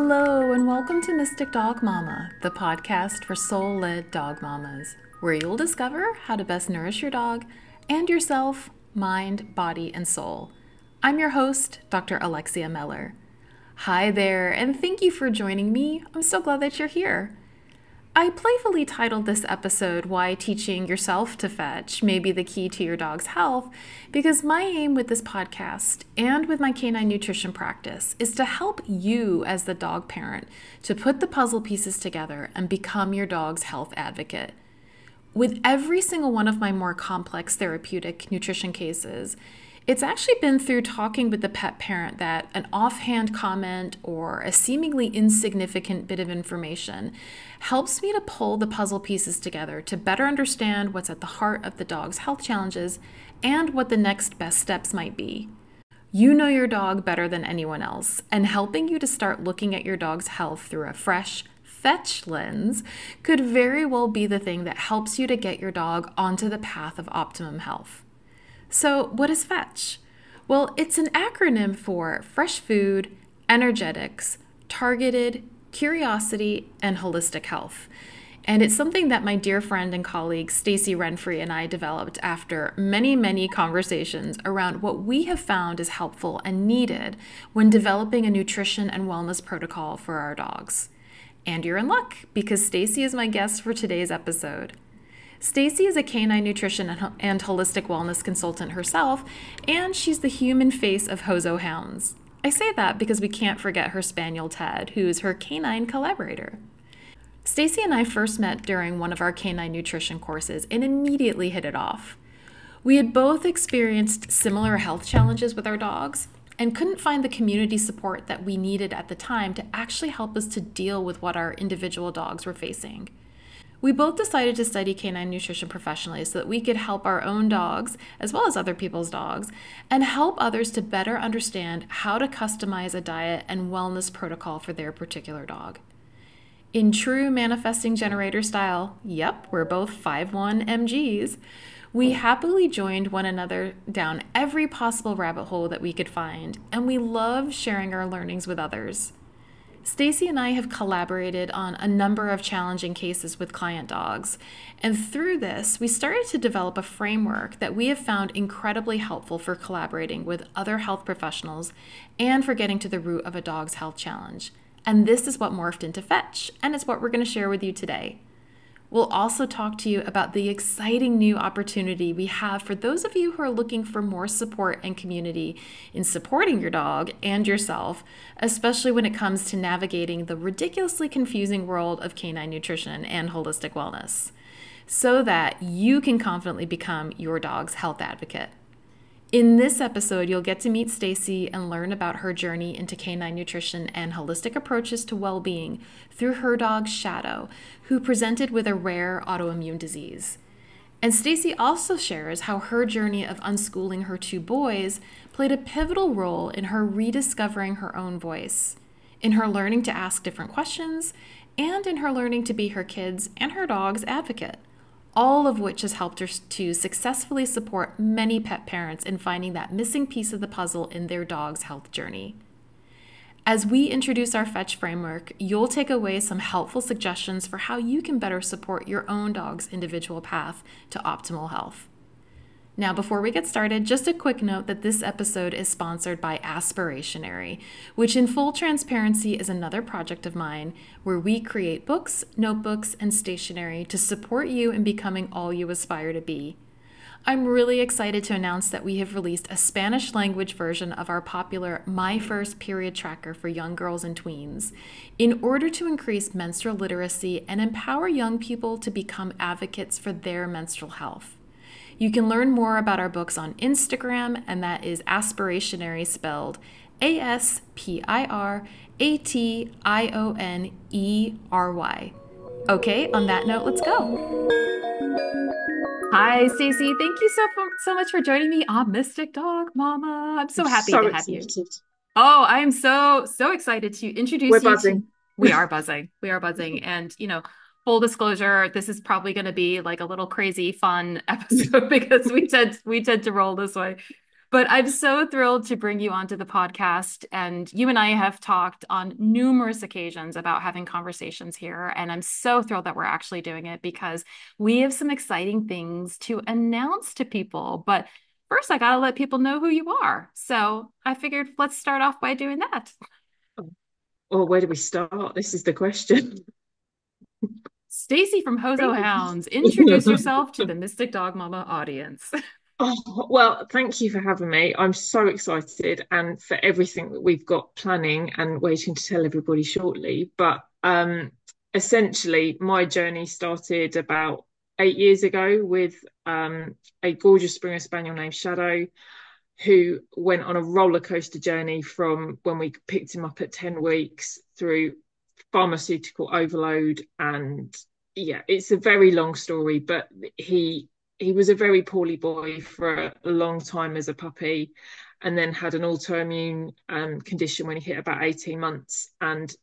Hello, and welcome to Mystic Dog Mama, the podcast for soul led dog mamas, where you'll discover how to best nourish your dog and yourself, mind, body, and soul. I'm your host, Dr. Alexia Meller. Hi there, and thank you for joining me. I'm so glad that you're here. I playfully titled this episode Why Teaching Yourself to Fetch May Be the Key to Your Dog's Health, because my aim with this podcast and with my canine nutrition practice is to help you as the dog parent to put the puzzle pieces together and become your dog's health advocate. With every single one of my more complex therapeutic nutrition cases, it's actually been through talking with the pet parent that an offhand comment or a seemingly insignificant bit of information helps me to pull the puzzle pieces together to better understand what's at the heart of the dog's health challenges and what the next best steps might be. You know your dog better than anyone else, and helping you to start looking at your dog's health through a fresh fetch lens could very well be the thing that helps you to get your dog onto the path of optimum health. So, what is FETCH? Well, it's an acronym for Fresh Food, Energetics, Targeted, Curiosity, and Holistic Health. And it's something that my dear friend and colleague Stacy Renfrey and I developed after many conversations around what we have found is helpful and needed when developing a nutrition and wellness protocol for our dogs. And you're in luck, because Stacy is my guest for today's episode. Stacy is a canine nutrition and holistic wellness consultant herself, and she's the human face of Hozo Hounds. I say that because we can't forget her spaniel Ted, who is her canine collaborator. Stacy and I first met during one of our canine nutrition courses and immediately hit it off. We had both experienced similar health challenges with our dogs and couldn't find the community support that we needed at the time to actually help us to deal with what our individual dogs were facing. We both decided to study canine nutrition professionally so that we could help our own dogs, as well as other people's dogs, and help others to better understand how to customize a diet and wellness protocol for their particular dog. In true manifesting generator style, yep, we're both 5'1" MGs, we happily joined one another down every possible rabbit hole that we could find, and we love sharing our learnings with others. Stacy and I have collaborated on a number of challenging cases with client dogs, and through this, we started to develop a framework that we have found incredibly helpful for collaborating with other health professionals and for getting to the root of a dog's health challenge. And this is what morphed into Fetch, and it's what we're going to share with you today. We'll also talk to you about the exciting new opportunity we have for those of you who are looking for more support and community in supporting your dog and yourself, especially when it comes to navigating the ridiculously confusing world of canine nutrition and holistic wellness, so that you can confidently become your dog's health advocate. In this episode, you'll get to meet Stacy and learn about her journey into canine nutrition and holistic approaches to well-being through her dog Shadow, who presented with a rare autoimmune disease. And Stacy also shares how her journey of unschooling her two boys played a pivotal role in her rediscovering her own voice, in her learning to ask different questions, and in her learning to be her kids' and her dog's advocate. All of which has helped her to successfully support many pet parents in finding that missing piece of the puzzle in their dog's health journey. As we introduce our Fetch framework, you'll take away some helpful suggestions for how you can better support your own dog's individual path to optimal health. Now, before we get started, just a quick note that this episode is sponsored by Aspirationary, which in full transparency is another project of mine where we create books, notebooks, and stationery to support you in becoming all you aspire to be. I'm really excited to announce that we have released a Spanish language version of our popular My First Period tracker for young girls and tweens in order to increase menstrual literacy and empower young people to become advocates for their menstrual health. You can learn more about our books on Instagram, and that is Aspirationary, spelled Aspirationery. Okay, on that note, let's go. Hi, Stacy. Thank you so much for joining me on Mystic Dog Mama. I'm so happy to have you. Oh, I'm so excited to introduce We're you buzzing. we are buzzing. We are buzzing. And, full disclosure, this is probably going to be like a little crazy fun episode because we tend to roll this way. But I'm so thrilled to bring you onto the podcast. And you and I have talked on numerous occasions about having conversations here. And I'm so thrilled that we're actually doing it because we have some exciting things to announce to people. But first, I got to let people know who you are. So I figured let's start off by doing that. Or where do we start? This is the question. Stacy from Hozo Hounds, introduce yourself to the Mystic Dog Mama audience. Oh, well, thank you for having me. I'm so excited and for everything that we've got planning and waiting to tell everybody shortly. But essentially, my journey started about 8 years ago with a gorgeous Springer Spaniel named Shadow, who went on a roller coaster journey from when we picked him up at 10 weeks through pharmaceutical overload. And yeah, it's a very long story, but he was a very poorly boy for a long time as a puppy, and then had an autoimmune condition when he hit about 18 months. And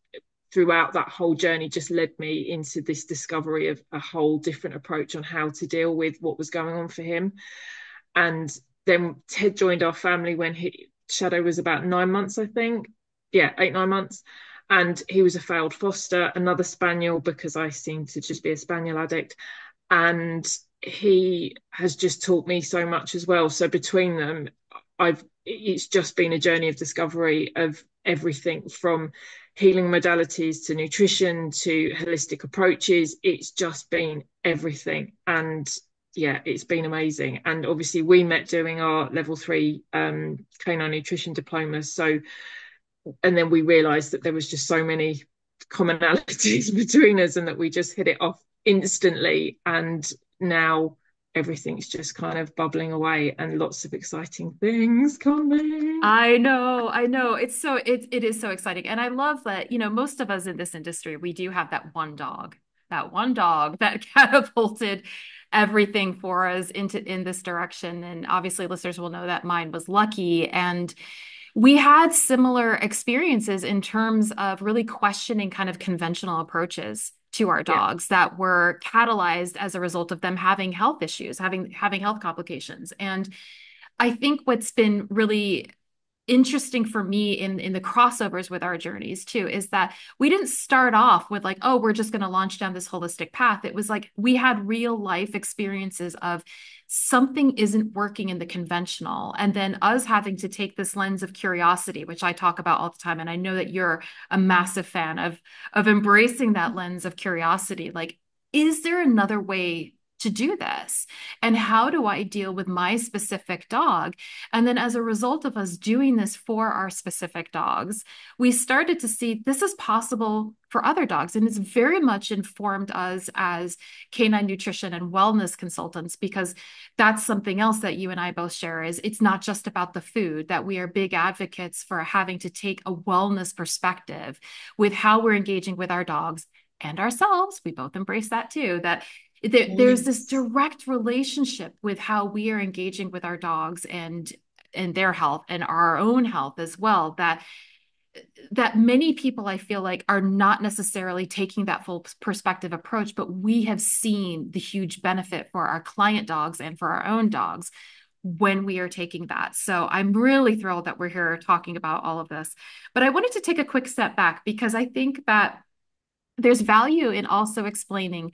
throughout that whole journey just led me into this discovery of a whole different approach on how to deal with what was going on for him. And then Ted joined our family when Shadow was about 9 months, I think. Yeah, 8, 9 months. And he was a failed foster, another spaniel, because I seem to just be a spaniel addict. And he has just taught me so much as well. So between them, it's just been a journey of discovery of everything from healing modalities to nutrition to holistic approaches. It's just been everything. And yeah, it's been amazing. And obviously we met doing our level 3 canine nutrition diplomas. So, and then we realized that there was just so many commonalities between us and that we just hit it off instantly. And now everything's just kind of bubbling away and lots of exciting things coming. I know. It is so exciting. And I love that, most of us in this industry, we do have that one dog that catapulted everything for us in this direction. And obviously listeners will know that mine was Lucky. And we had similar experiences in terms of really questioning kind of conventional approaches to our Yeah. dogs that were catalyzed as a result of them having health issues, having health complications. And I think what's been really interesting for me in the crossovers with our journeys too is that we didn't start off with like, oh, we're just going to launch down this holistic path. It was like we had real life experiences of something isn't working in the conventional, and then us having to take this lens of curiosity, which I talk about all the time, and I know that you're a massive fan of embracing that lens of curiosity. Like, is there another way to do this? And how do I deal with my specific dog? And then, as a result of us doing this for our specific dogs, we started to see this is possible for other dogs. And it's very much informed us as canine nutrition and wellness consultants, because that's something else that you and I both share is it's not just about the food, that we are big advocates for having to take a wellness perspective with how we're engaging with our dogs and ourselves. We both embrace that too, that there's this Yes. direct relationship with how we are engaging with our dogs and their health and our own health as well, that many people I feel like are not necessarily taking that full perspective approach, but we have seen the huge benefit for our client dogs and for our own dogs when we are taking that. So I'm really thrilled that we're here talking about all of this. But I wanted to take a quick step back because I think that there's value in also explaining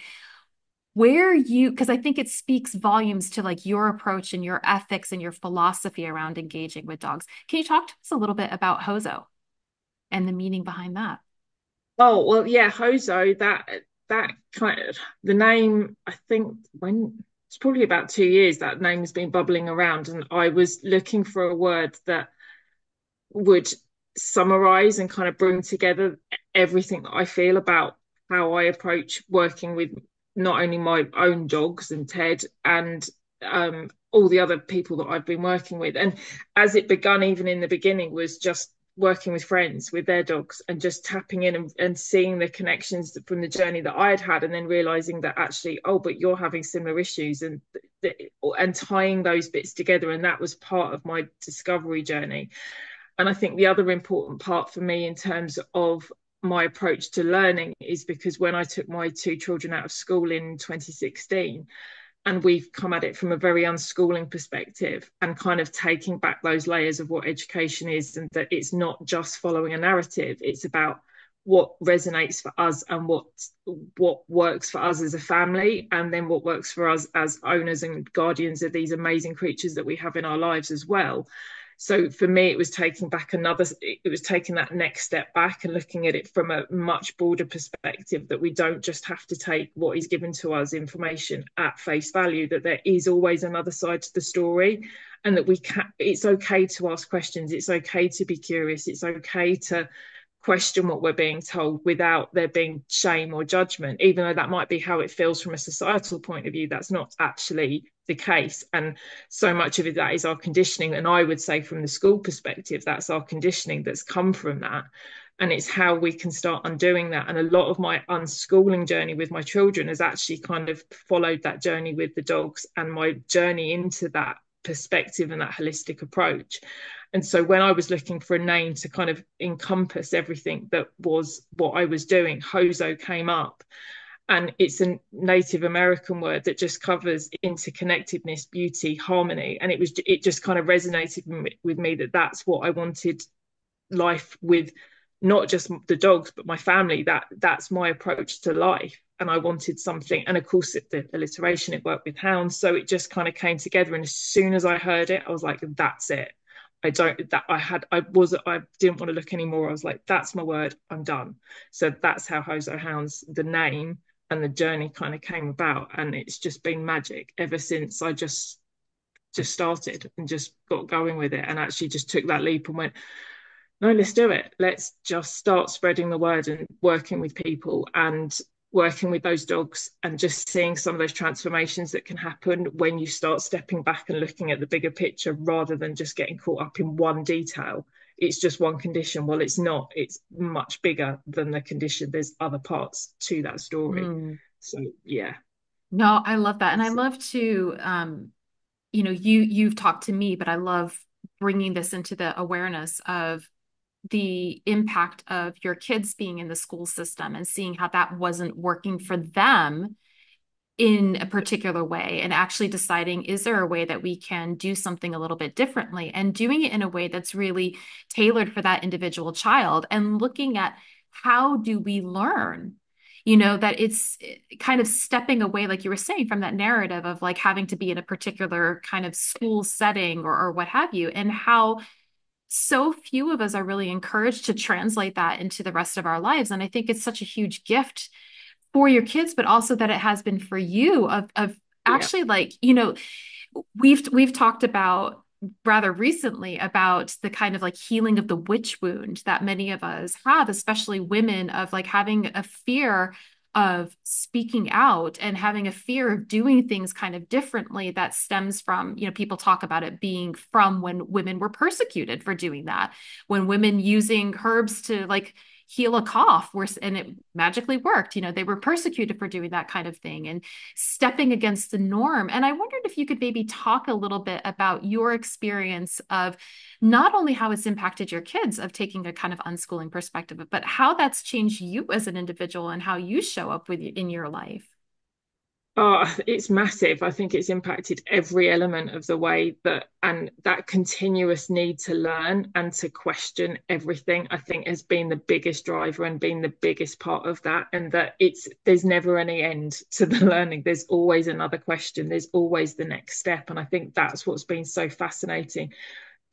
because I think it speaks volumes to like your approach and your ethics and your philosophy around engaging with dogs. Can you talk to us a little bit about Hozo and the meaning behind that? Oh, well, yeah, Hozo, that kind of the name, I think when it's probably about 2 years that name has been bubbling around, and I was looking for a word that would summarize and kind of bring together everything that I feel about how I approach working with not only my own dogs and Ted and all the other people that I've been working with. And as it begun, even in the beginning, was just working with friends with their dogs and just tapping in and seeing the connections from the journey that I had had, and then realizing that actually, oh, but you're having similar issues, and tying those bits together. And that was part of my discovery journey. And I think the other important part for me in terms of my approach to learning is because when I took my 2 children out of school in 2016, and we've come at it from a very unschooling perspective, and kind of taking back those layers of what education is, and that it's not just following a narrative, it's about what resonates for us and what works for us as a family, and then what works for us as owners and guardians of these amazing creatures that we have in our lives as well. So for me, it was taking that next step back and looking at it from a much broader perspective, that we don't just have to take what is given to us information at face value, that there is always another side to the story, and that it's okay to ask questions, it's okay to be curious, it's okay to question what we're being told without there being shame or judgment, even though that might be how it feels from a societal point of view. That's not actually the case, and so much of it, that is our conditioning. And I would say from the school perspective, that's our conditioning that's come from that, and it's how we can start undoing that. And a lot of my unschooling journey with my children has actually kind of followed that journey with the dogs, and my journey into that perspective and that holistic approach. And so when I was looking for a name to kind of encompass everything that was what I was doing, Hozo came up. And it's a Native American word that just covers interconnectedness, beauty, harmony. And it just kind of resonated with me, that that's what I wanted life with, not just the dogs, but my family. That's my approach to life. And I wanted something. And of course, the alliteration, it worked with hounds. So it just kind of came together. And as soon as I heard it, I was like, that's it. I didn't want to look anymore. I was like, that's my word, I'm done. So that's how Hozo Hounds, the name and the journey, kind of came about. And it's just been magic ever since I just started and just got going with it, and actually just took that leap and went, no, let's do it. Let's just start spreading the word and working with people and working with those dogs, and just seeing some of those transformations that can happen when you start stepping back and looking at the bigger picture, rather than just getting caught up in one detail. It's just one condition. Well, it's not. It's much bigger than the condition. There's other parts to that story. So yeah. No, I love that. And I love to, you've talked to me, but I love bringing this into the awareness of the impact of your kids being in the school system and seeing how that wasn't working for them in a particular way, and actually deciding, is there a way that we can do something a little bit differently, and doing it in a way that's really tailored for that individual child, and looking at how do we learn, that it's kind of stepping away, like you were saying, from that narrative of like having to be in a particular kind of school setting or what have you, and how so few of us are really encouraged to translate that into the rest of our lives. And I think it's such a huge gift for your kids, but also that it has been for you of actually, like, we've talked about rather recently about the kind of like healing of the witch wound that many of us have, especially women, of like having a fear of speaking out and having a fear of doing things kind of differently, that stems from, people talk about it being from when women were persecuted for doing that, when women using herbs to like heal a cough and it magically worked, they were persecuted for doing that kind of thing and stepping against the norm. And I wondered if you could maybe talk a little bit about your experience of not only how it's impacted your kids, of taking a kind of unschooling perspective, but how that's changed you as an individual and how you show up in your life. Oh, it's massive. I think it's impacted every element of the way and that continuous need to learn and to question everything, I think, has been the biggest driver and been the biggest part of that. And that there's never any end to the learning. There's always another question. There's always the next step. And I think that's what's been so fascinating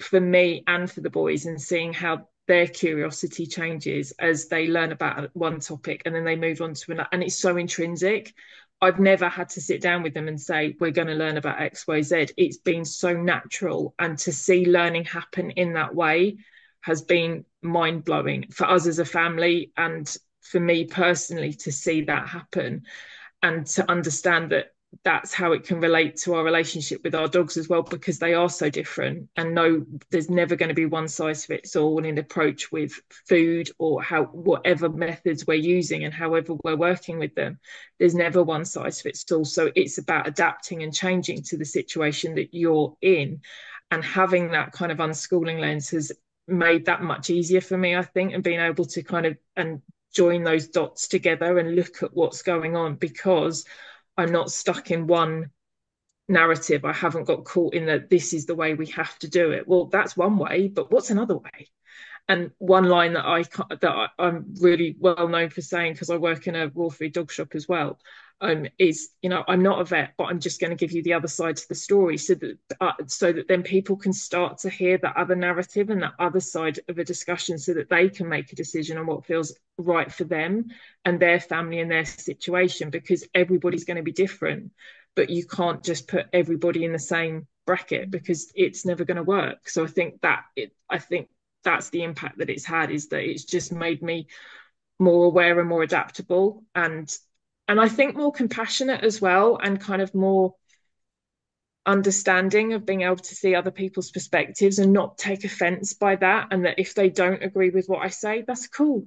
for me and for the boys, and seeing how their curiosity changes as they learn about one topic and then they move on to another. And it's so intrinsic. I've never had to sit down with them and say, we're going to learn about X, Y, Z. It's been so natural. And to see learning happen in that way has been mind blowing for us as a family. And for me personally, to see that happen and to understand that that's how it can relate to our relationship with our dogs as well, because they are so different. And no, there's never going to be one size fits all in approach with food, or whatever methods we're using and however we're working with them. There's never one size fits all. So it's about adapting and changing to the situation that you're in, and having that kind of unschooling lens has made that much easier for me, I think, and being able to kind of and join those dots together and look at what's going on, because I'm not stuck in one narrative. I haven't got caught in that this is the way we have to do it. Well, that's one way, but what's another way? And one line that I'm really well known for saying, because I work in a raw food dog shop as well, is, I'm not a vet, but I'm just going to give you the other side to the story, so that then people can start to hear that other narrative and that other side of a discussion, so that they can make a decision on what feels right for them and their family and their situation, because everybody's going to be different. But you can't just put everybody in the same bracket, because it's never going to work. So I think that's the impact that it's had, is that it's just made me more aware and more adaptable, and I think more compassionate as well, and kind of more understanding of being able to see other people's perspectives and not take offense by that, and that if they don't agree with what I say, that's cool.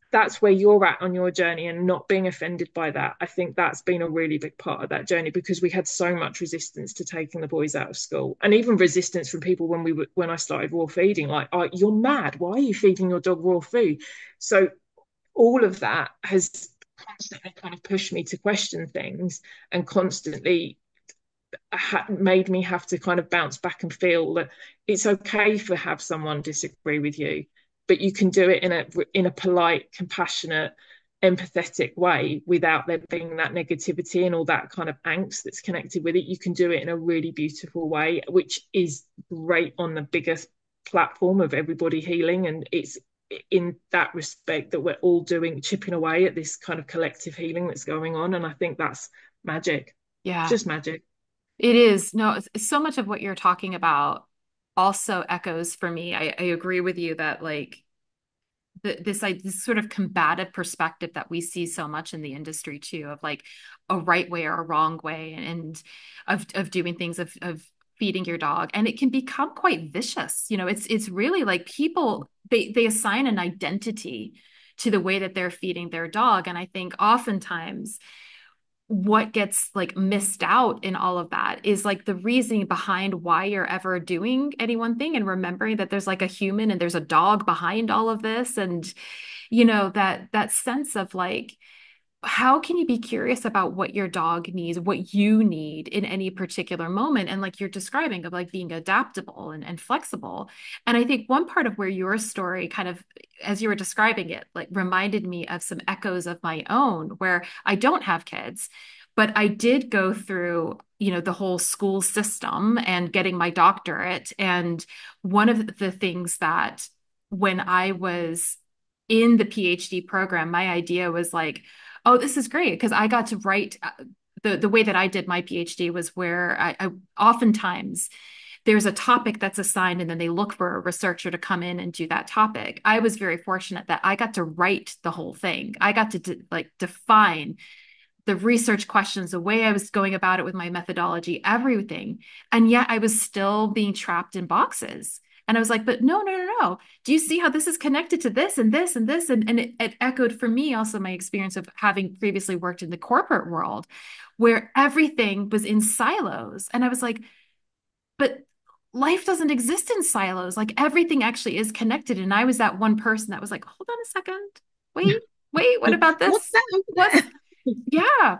That's where you're at on your journey, and not being offended by that. I think that's been a really big part of that journey, because we had so much resistance to taking the boys out of school, and even resistance from people when I started raw feeding, like, oh, you're mad, why are you feeding your dog raw food? So all of that has constantly kind of pushed me to question things, and constantly made me have to kind of bounce back and feel that it's okay for have someone disagree with you, but you can do it in a polite, compassionate, empathetic way, without there being that negativity and all that kind of angst that's connected with it. You can do it in a really beautiful way, which is great on the biggest platform of everybody healing. And it's in that respect that we're all chipping away at this kind of collective healing that's going on. And I think that's magic. It's Yeah, just magic. it is. No, so much of what you're talking about also echoes for me. I agree with you that like this sort of combative perspective that we see so much in the industry too, of like a right way or a wrong way, and of doing things, of feeding your dog, and it can become quite vicious. It's really like people, they assign an identity to the way that they're feeding their dog, and I think oftentimes what gets like missed out in all of that is like the reasoning behind why you're ever doing any one thing, and remembering that there's like a human and there's a dog behind all of this. And that sense of like, how can you be curious about what your dog needs, what you need in any particular moment? And like you're describing, of like being adaptable and flexible. And I think one part of where your story kind of, as you were describing it, like reminded me of some echoes of my own, where I don't have kids, but I did go through, the whole school system and getting my doctorate. And one of the things that, when I was in the PhD program, my idea was like, oh, this is great, because I got to write. The way that I did my PhD was where I oftentimes there's a topic that's assigned, and then they look for a researcher to come in and do that topic. I was very fortunate that I got to write the whole thing. I got to like define the research questions, the way I was going about it with my methodology, everything. And yet I was still being trapped in boxes. And I was like, but no, no, no, no. Do you see how this is connected to this and this and this? And it echoed for me also my experience of having previously worked in the corporate world, where everything was in silos. And I was like, but life doesn't exist in silos. Like everything actually is connected. And I was that one person that was like, hold on a second. Wait, what about What's this? that over What's, there? yeah.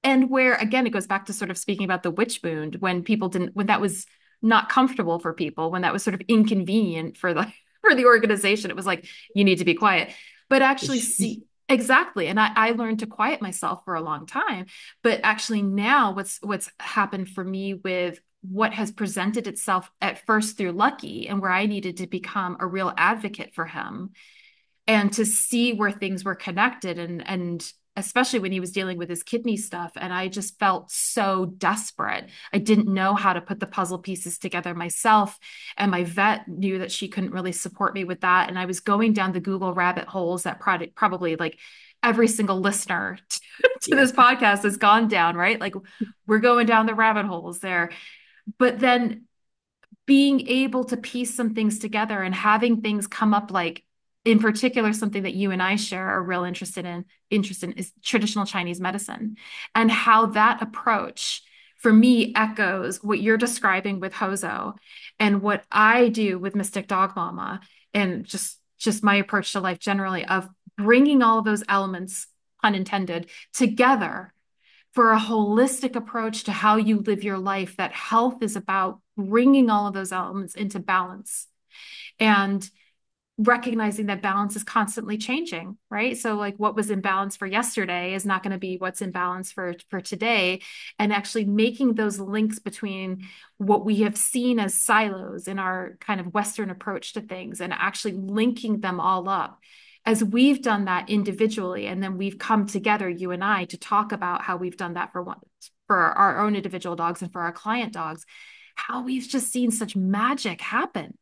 And where, again, it goes back to sort of speaking about the witch wound, when people didn't, when that was not comfortable for people, when that was sort of inconvenient for the for the organization, it was like, you need to be quiet. But actually see, exactly. And I learned to quiet myself for a long time. But actually now what's happened for me with what has presented itself at first through Lucky, and where I needed to become a real advocate for him, and to see where things were connected, and especially when he was dealing with his kidney stuff, and I just felt so desperate. I didn't know how to put the puzzle pieces together myself, and my vet knew that she couldn't really support me with that, and I was going down the Google rabbit holes that probably like every single listener to Yeah. this podcast has gone down, right? Like we're going down the rabbit holes there. But then being able to piece some things together and having things come up, like in particular something that you and I share a real interest in is traditional Chinese medicine, and how that approach for me echoes what you're describing with Hozo, and what I do with Mystic Dog Mama, and just my approach to life generally, of bringing all of those elements, pun intended, together, for a holistic approach to how you live your life, that health is about bringing all of those elements into balance and recognizing that balance is constantly changing, right? So like what was in balance for yesterday is not going to be what's in balance for today, and actually making those links between what we have seen as silos in our kind of Western approach to things and actually linking them all up. As we've done that individually, and then we've come together, you and I, to talk about how we've done that for our own individual dogs and for our client dogs, how we've just seen such magic happen,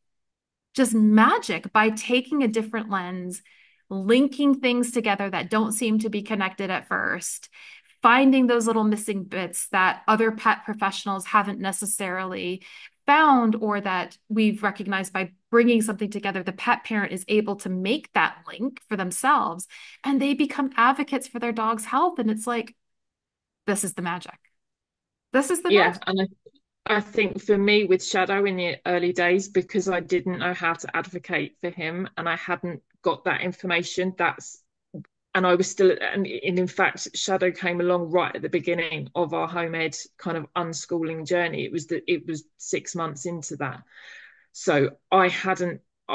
just magic by taking a different lens, linking things together that don't seem to be connected at first, finding those little missing bits that other pet professionals haven't necessarily found, or that we've recognized by bringing something together. The pet parent is able to make that link for themselves and they become advocates for their dog's health. And it's like, this is the magic. This is the Yeah, magic. and I think for me with Shadow in the early days, because I didn't know how to advocate for him and I hadn't got that information, and I was still, and in fact, Shadow came along right at the beginning of our home ed kind of unschooling journey. It was 6 months into that. So I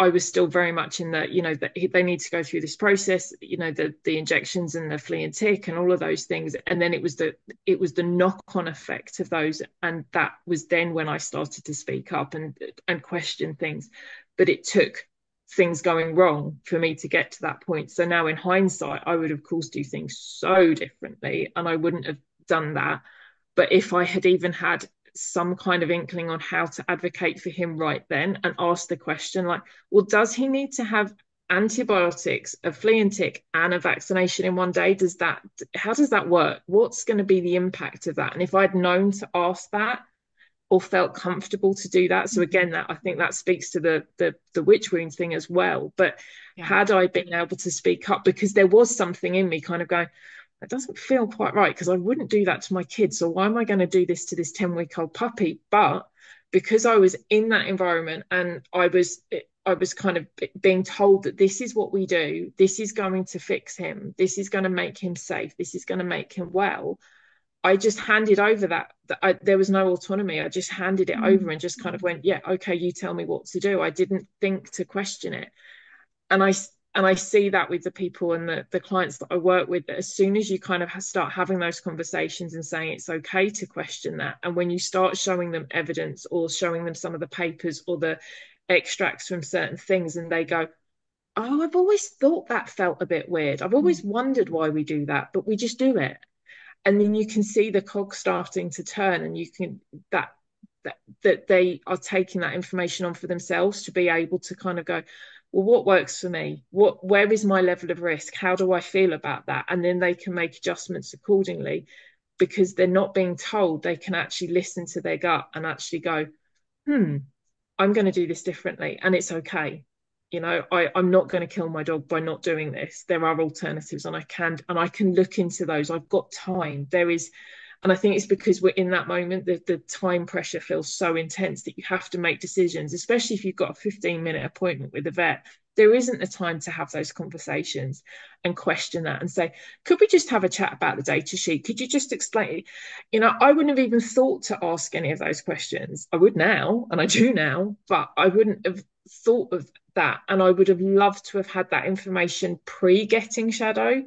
was still very much in the, that they need to go through this process, the injections and the flea and tick and all of those things. And then it was the knock-on effect of those. And that was then when I started to speak up and question things. But it took things going wrong for me to get to that point. So now in hindsight, I would of course do things so differently and I wouldn't have done that. But if I had even had some kind of inkling on how to advocate for him right then and ask the question like, well, does he need to have antibiotics, a flea and tick, and a vaccination in one day? How does that work? What's going to be the impact of that? And if I'd known to ask that or felt comfortable to do that, so again, that I think that speaks to the witch wound thing as well. But Yeah. had I been able to speak up, because there was something in me kind of going, that doesn't feel quite right, because I wouldn't do that to my kids. So why am I going to do this to this 10-week-old puppy? But because I was in that environment and I was kind of being told that this is what we do, this is going to fix him, this is going to make him safe, this is going to make him well. I just handed over there was no autonomy. I just handed it over and just kind of went, yeah, okay, you tell me what to do. I didn't think to question it. And I see that with the people and the clients that I work with, that as soon as you kind of start having those conversations and saying it's okay to question that, and when you start showing them evidence or showing them some of the papers or the extracts from certain things, and they go, oh, I've always thought that felt a bit weird. I've always wondered why we do that, but we just do it. And then you can see the cog starting to turn, and you can that they are taking that information on for themselves to be able to kind of go, well, what works for me? Where is my level of risk? How do I feel about that? And then they can make adjustments accordingly, because they're not being told. They can actually listen to their gut and actually go, I'm going to do this differently, and it's okay. I'm not going to kill my dog by not doing this. There are alternatives, and I can look into those. I've got time. And I think it's because we're in that moment that the time pressure feels so intense that you have to make decisions, especially if you've got a 15-minute appointment with a vet. There isn't the time to have those conversations and question that and say, could we just have a chat about the data sheet? Could you just explain? I wouldn't have even thought to ask any of those questions. I would now, and I do now, but I wouldn't have thought of that. And I would have loved to have had that information pre-getting Shadow,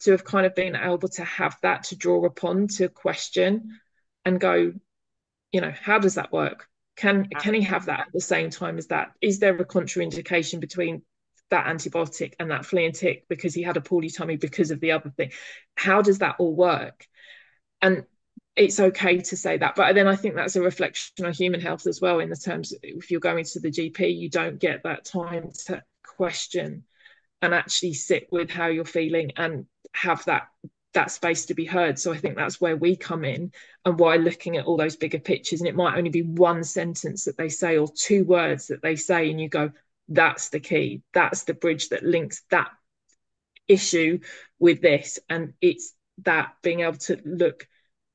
to have kind of been able to have that to draw upon, to question and go, how does that work? Can he have that at the same time as that? Is there a contraindication between that antibiotic and that flea and tick because he had a poorly tummy because of the other thing? How does that all work? And it's okay to say that. But then I think that's a reflection on human health as well, in the terms, if you're going to the GP, you don't get that time to question and actually sit with how you're feeling and have that space to be heard. So I think that's where we come in, and why looking at all those bigger pictures, and it might only be one sentence that they say or two words that they say, and you go, that's the key, that's the bridge that links that issue with this. And it's that being able to look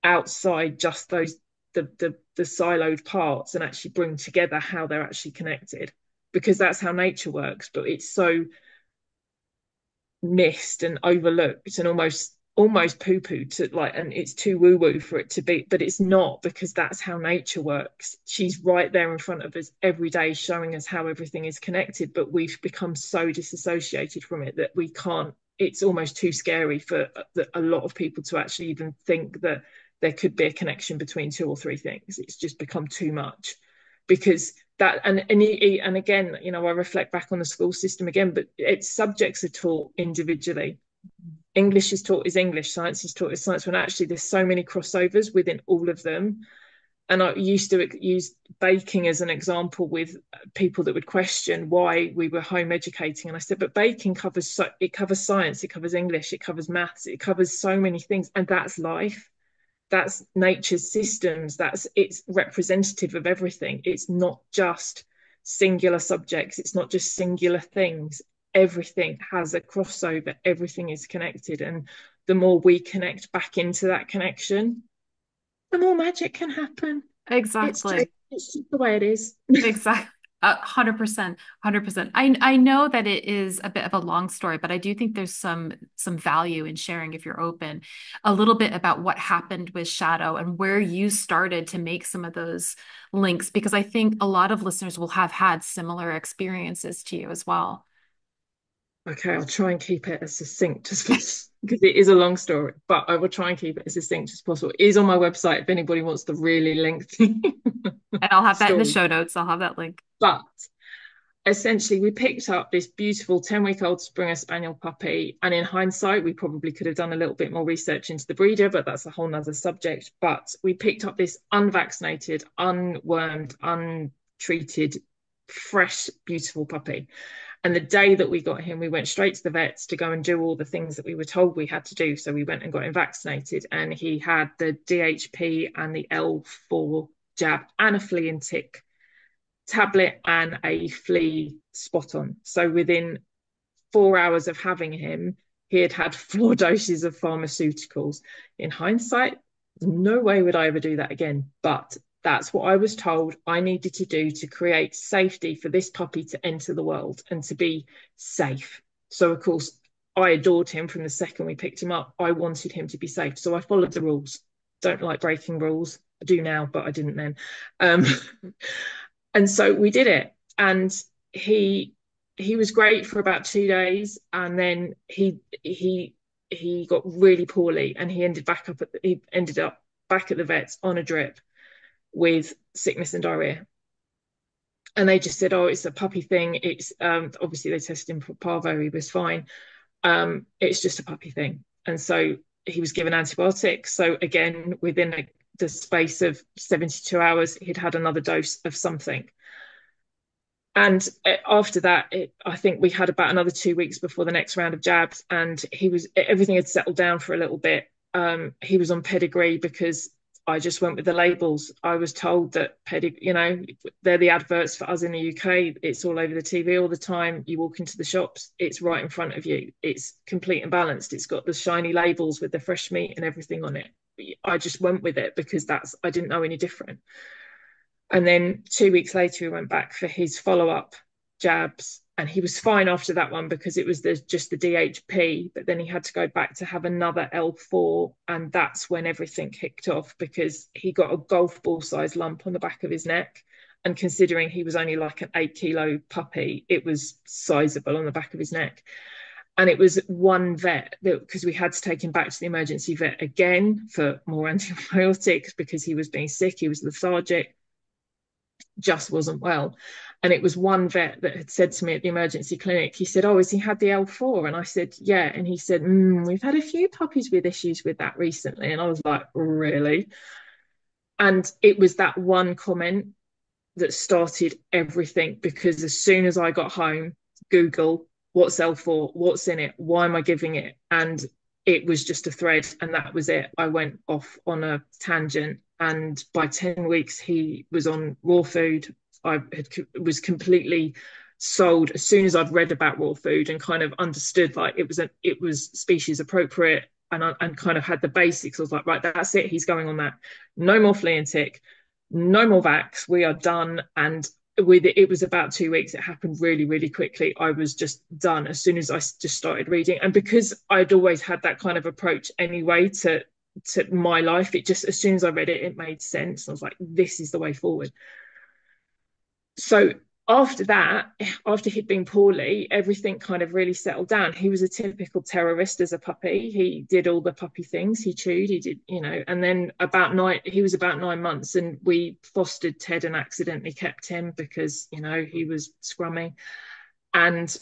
outside just those the siloed parts and actually bring together how they're actually connected, because that's how nature works. But it's so missed and overlooked and almost almost poo-poo to like, and it's too woo-woo for it to be, but it's not, because that's how nature works. She's right there in front of us every day showing us how everything is connected, but we've become so disassociated from it that we can't, it's almost too scary for a lot of people to actually even think that there could be a connection between two or three things. It's just become too much, because that, and again, you know, I reflect back on the school system again, but its subjects are taught individually. English is taught as English, science is taught as science, when actually there's so many crossovers within all of them. And I used to use baking as an example with people that would question why we were home educating. And I said, but baking covers, so it covers science, it covers English, it covers maths, it covers so many things. And that's life. That's nature's systems. It's representative of everything. It's not just singular subjects. It's not just singular things. Everything has a crossover. Everything is connected. And the more we connect back into that connection, the more magic can happen. Exactly. It's just the way it is. Exactly. 100%, 100%. I know that it is a bit of a long story, but I do think there's some value in sharing, if you're open, a little bit about what happened with Shadow and where you started to make some of those links, because I think a lot of listeners will have had similar experiences to you as well. Okay, I'll try and keep it as succinct as possible because it is a long story, but I will try and keep it as succinct as possible. It is on my website if anybody wants the really lengthy And I'll have that in the story. show notes. I'll have that link. But essentially, we picked up this beautiful 10-week-old Springer Spaniel puppy. And in hindsight, we probably could have done a little bit more research into the breeder, but that's a whole nother subject. But we picked up this unvaccinated, unwormed, untreated, fresh, beautiful puppy. And the day that we got him, we went straight to the vets to go and do all the things that we were told we had to do. So we went and got him vaccinated, and he had the DHP and the L4 jab and a flea and tick tablet and a flea spot on. So within 4 hours of having him, he had had 4 doses of pharmaceuticals. In hindsight, no way would I ever do that again. But that's what I was told I needed to do to create safety for this puppy to enter the world and to be safe. So, of course, I adored him from the second we picked him up. I wanted him to be safe. So I followed the rules. Don't like breaking rules. I do now, but I didn't then. Um, and so we did it. And he was great for about 2 days, and then he got really poorly, and he ended up back at the vets on a drip with sickness and diarrhea. And they just said, "Oh, it's a puppy thing. It's obviously they tested him for parvo. He was fine. It's just a puppy thing." And so he was given antibiotics. So again, within the space of 72 hours, he'd had another dose of something. And after that, I think we had about another 2 weeks before the next round of jabs, and everything had settled down for a little bit. He was on pedigree because I just went with the labels. I was told that they're the adverts for us in the UK. It's all over the TV all the time. You walk into the shops, it's right in front of you. It's complete and balanced. It's got the shiny labels with the fresh meat and everything on it. I just went with it because I didn't know any different. And then 2 weeks later, he went back for his follow-up jabs, and he was fine after that one because it was just the DHP. But then he had to go back to have another L4, and that's when everything kicked off because he got a golf ball sized lump on the back of his neck. And considering he was only like an 8 kilo puppy, it was sizable on the back of his neck. And it was one vet because we had to take him back to the emergency vet again for more antibiotics because he was being sick, he was lethargic, just wasn't well. And it was one vet that had said to me at the emergency clinic, he said, "Oh, has he had the L4?" And I said, "Yeah." And he said, "We've had a few puppies with issues with that recently." And I was like, "Really?" And it was that one comment that started everything, because as soon as I got home, Google, what's L4, what's in it, why am I giving it? And it was just a thread, and that was it. I went off on a tangent, and by 10 weeks he was on raw food. Was completely sold as soon as I'd read about raw food and kind of understood like it was species appropriate, and kind of had the basics. I was like, right, that's it, he's going on that. No more flea and tick, no more vax, we are done. And with it, it was about 2 weeks. It happened really, really quickly. I was just done as soon as I just started reading. And because I'd always had that kind of approach anyway to my life, it just, as soon as I read it, it made sense. I was like, this is the way forward. So after that, after he'd been poorly, everything kind of really settled down. He was a typical terrorist as a puppy. He did all the puppy things. He chewed, he did, and then he was about 9 months, and we fostered Ted and accidentally kept him because, he was scrummy. And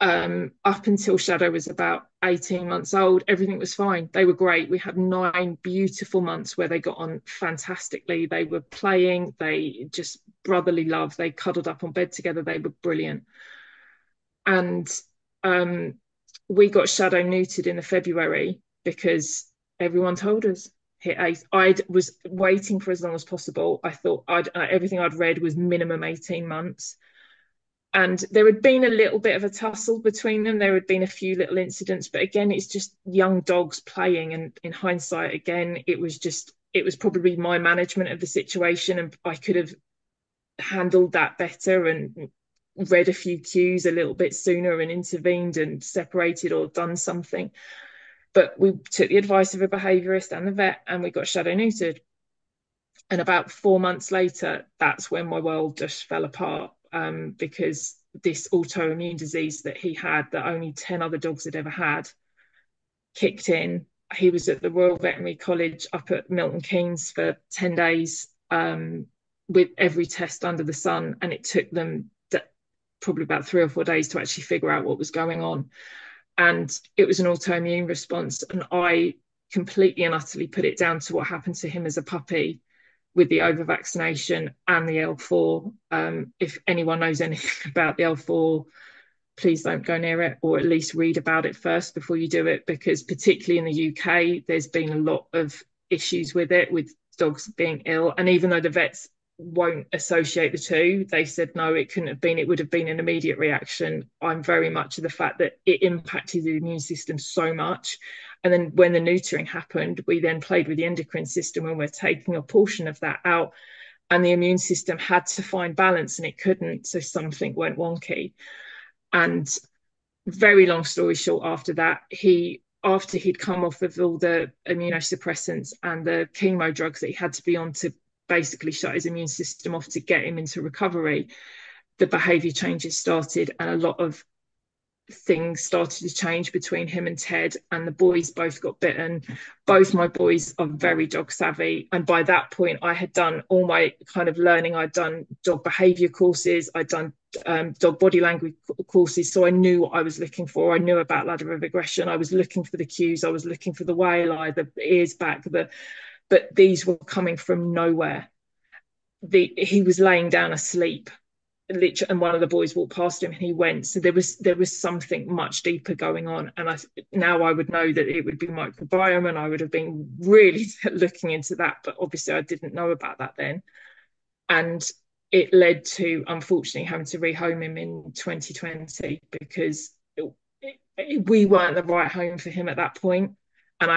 up until Shadow was about 18 months old, everything was fine. They were great. We had 9 beautiful months where they got on fantastically. They were playing, they just brotherly love. They cuddled up on bed together. They were brilliant. And we got Shadow neutered in the February because everyone told us. I was waiting for as long as possible. I thought everything I'd read was minimum 18 months. And there had been a little bit of a tussle between them. There had been a few little incidents, but again, it's just young dogs playing. And in hindsight, again, it was probably my management of the situation, and I could have handled that better and read a few cues a little bit sooner and intervened and separated or done something. But we took the advice of a behaviourist and the vet, and we got Shadow neutered. And about 4 months later, that's when my world just fell apart, because this autoimmune disease that he had, that only 10 other dogs had ever had, kicked in. He was at the Royal Veterinary College up at Milton Keynes for 10 days, with every test under the sun. And it took them probably about 3 or 4 days to actually figure out what was going on. And it was an autoimmune response. And I completely and utterly put it down to what happened to him as a puppy with the over vaccination and the L4. If anyone knows anything about the L4, please don't go near it, or at least read about it first before you do it, because particularly in the UK, there's been a lot of issues with it, with dogs being ill. And even though the vets won't associate the two, they said, no, it couldn't have been, it would have been an immediate reaction. I'm very much of the fact that it impacted the immune system so much. And then when the neutering happened, we then played with the endocrine system, and we're taking a portion of that out, and the immune system had to find balance and it couldn't. So something went wonky. And very long story short, after that, after he'd come off of all the immunosuppressants and the chemo drugs that he had to be on to basically shut his immune system off to get him into recovery, the behavior changes started, and a lot of things started to change between him and Ted, and the boys both got bitten. Both my boys are very dog savvy, and by that point I had done all my kind of learning. I'd done dog behavior courses, I'd done dog body language courses, so I knew what I was looking for. I knew about ladder of aggression. I was looking for the cues, I was looking for the whale eye, the ears back, but these were coming from nowhere. He was laying down asleep, literally, and one of the boys walked past him and he went. So there was something much deeper going on. And now I would know that it would be microbiome, and I would have been really looking into that, but obviously I didn't know about that then. And it led to, unfortunately, having to rehome him in 2020 because we weren't the right home for him at that point. And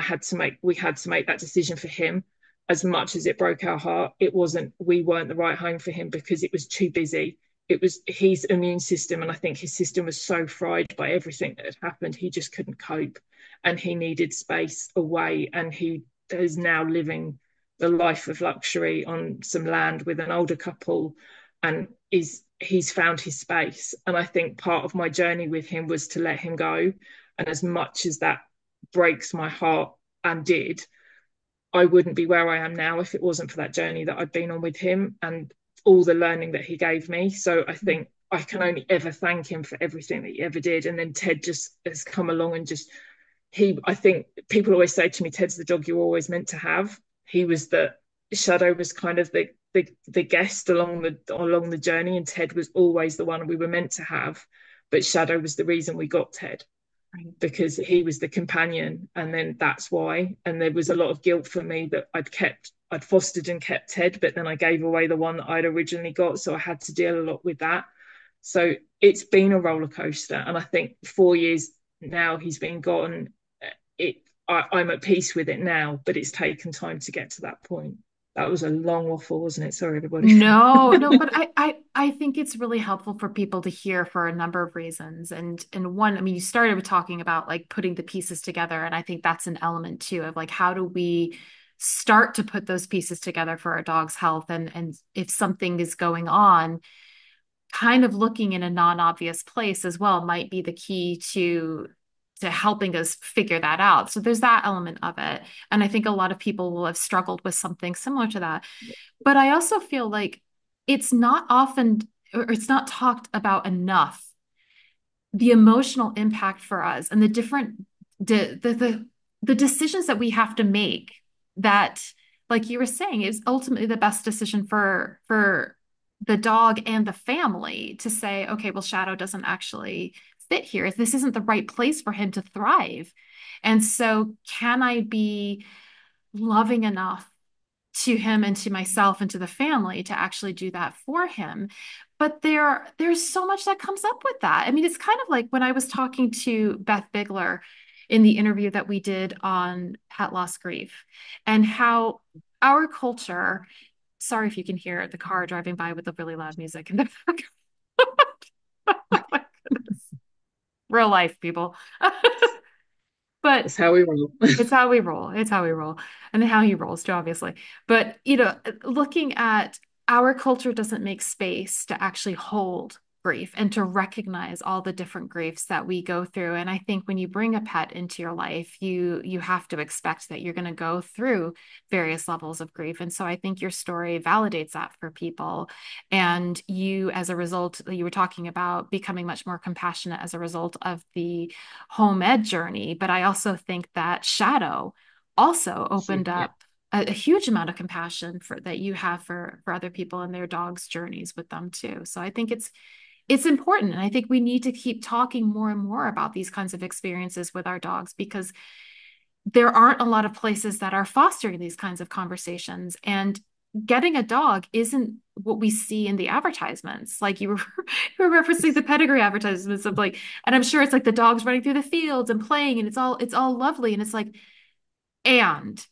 we had to make that decision for him. As much as it broke our heart, we weren't the right home for him because it was too busy. It was his immune system, and I think his system was so fried by everything that had happened, he just couldn't cope, and he needed space away. And he is now living the life of luxury on some land with an older couple, and he's found his space. And I think part of my journey with him was to let him go. And as much as that breaks my heart, and did, I wouldn't be where I am now if it wasn't for that journey that I'd been on with him and all the learning that he gave me. So I think I can only ever thank him for everything that he ever did. And then Ted just has come along and I think people always say to me, Ted's the dog you're always meant to have. Shadow was kind of the guest along the journey, and Ted was always the one we were meant to have. But Shadow was the reason we got Ted, because he was the companion. And then that's why. And there was a lot of guilt for me that I'd fostered and kept Ted, but then I gave away the one that I'd originally got. So I had to deal a lot with that. So it's been a roller coaster. And I think 4 years now he's been gone. I'm at peace with it now, but it's taken time to get to that point. That was a long waffle, wasn't it? Sorry, everybody. No, no, but I think it's really helpful for people to hear for a number of reasons. And one, I mean, you started with talking about like putting the pieces together, and I think that's an element too of like how do we start to put those pieces together for our dog's health, and if something is going on, kind of looking in a non-obvious place as well might be the key to helping us figure that out. So there's that element of it. And I think a lot of people will have struggled with something similar to that. But I also feel like it's not often, or it's not talked about enough, the emotional impact for us and the different the decisions that we have to make that, like you were saying, is ultimately the best decision for the dog and the family to say, okay, well, Shadow doesn't actually fit here. This isn't the right place for him to thrive. And so can I be loving enough to him and to myself and to the family to actually do that for him? But there's so much that comes up with that. I mean, it's kind of like when I was talking to Beth Bigler in the interview that we did on pet loss grief, and how our culture, sorry if you can hear the car driving by with the really loud music in the background. Real life people. But That's how we roll. it's how we roll. It's how we roll. And how he rolls too, obviously. But, looking at our culture doesn't make space to actually hold grief and to recognize all the different griefs that we go through. And I think when you bring a pet into your life, you have to expect that you're going to go through various levels of grief. And so I think your story validates that for people. And you, as a result, you were talking about becoming much more compassionate as a result of the home ed journey. But I also think that Shadow also opened Yeah. up a huge amount of compassion for that you have for other people and their dogs' journeys with them too. So I think it's important. And I think we need to keep talking more and more about these kinds of experiences with our dogs, because there aren't a lot of places that are fostering these kinds of conversations. And getting a dog isn't what we see in the advertisements. Like you were, you were referencing the pedigree advertisements of like, and I'm sure it's like the dogs running through the fields and playing, and it's all lovely. And it's like, and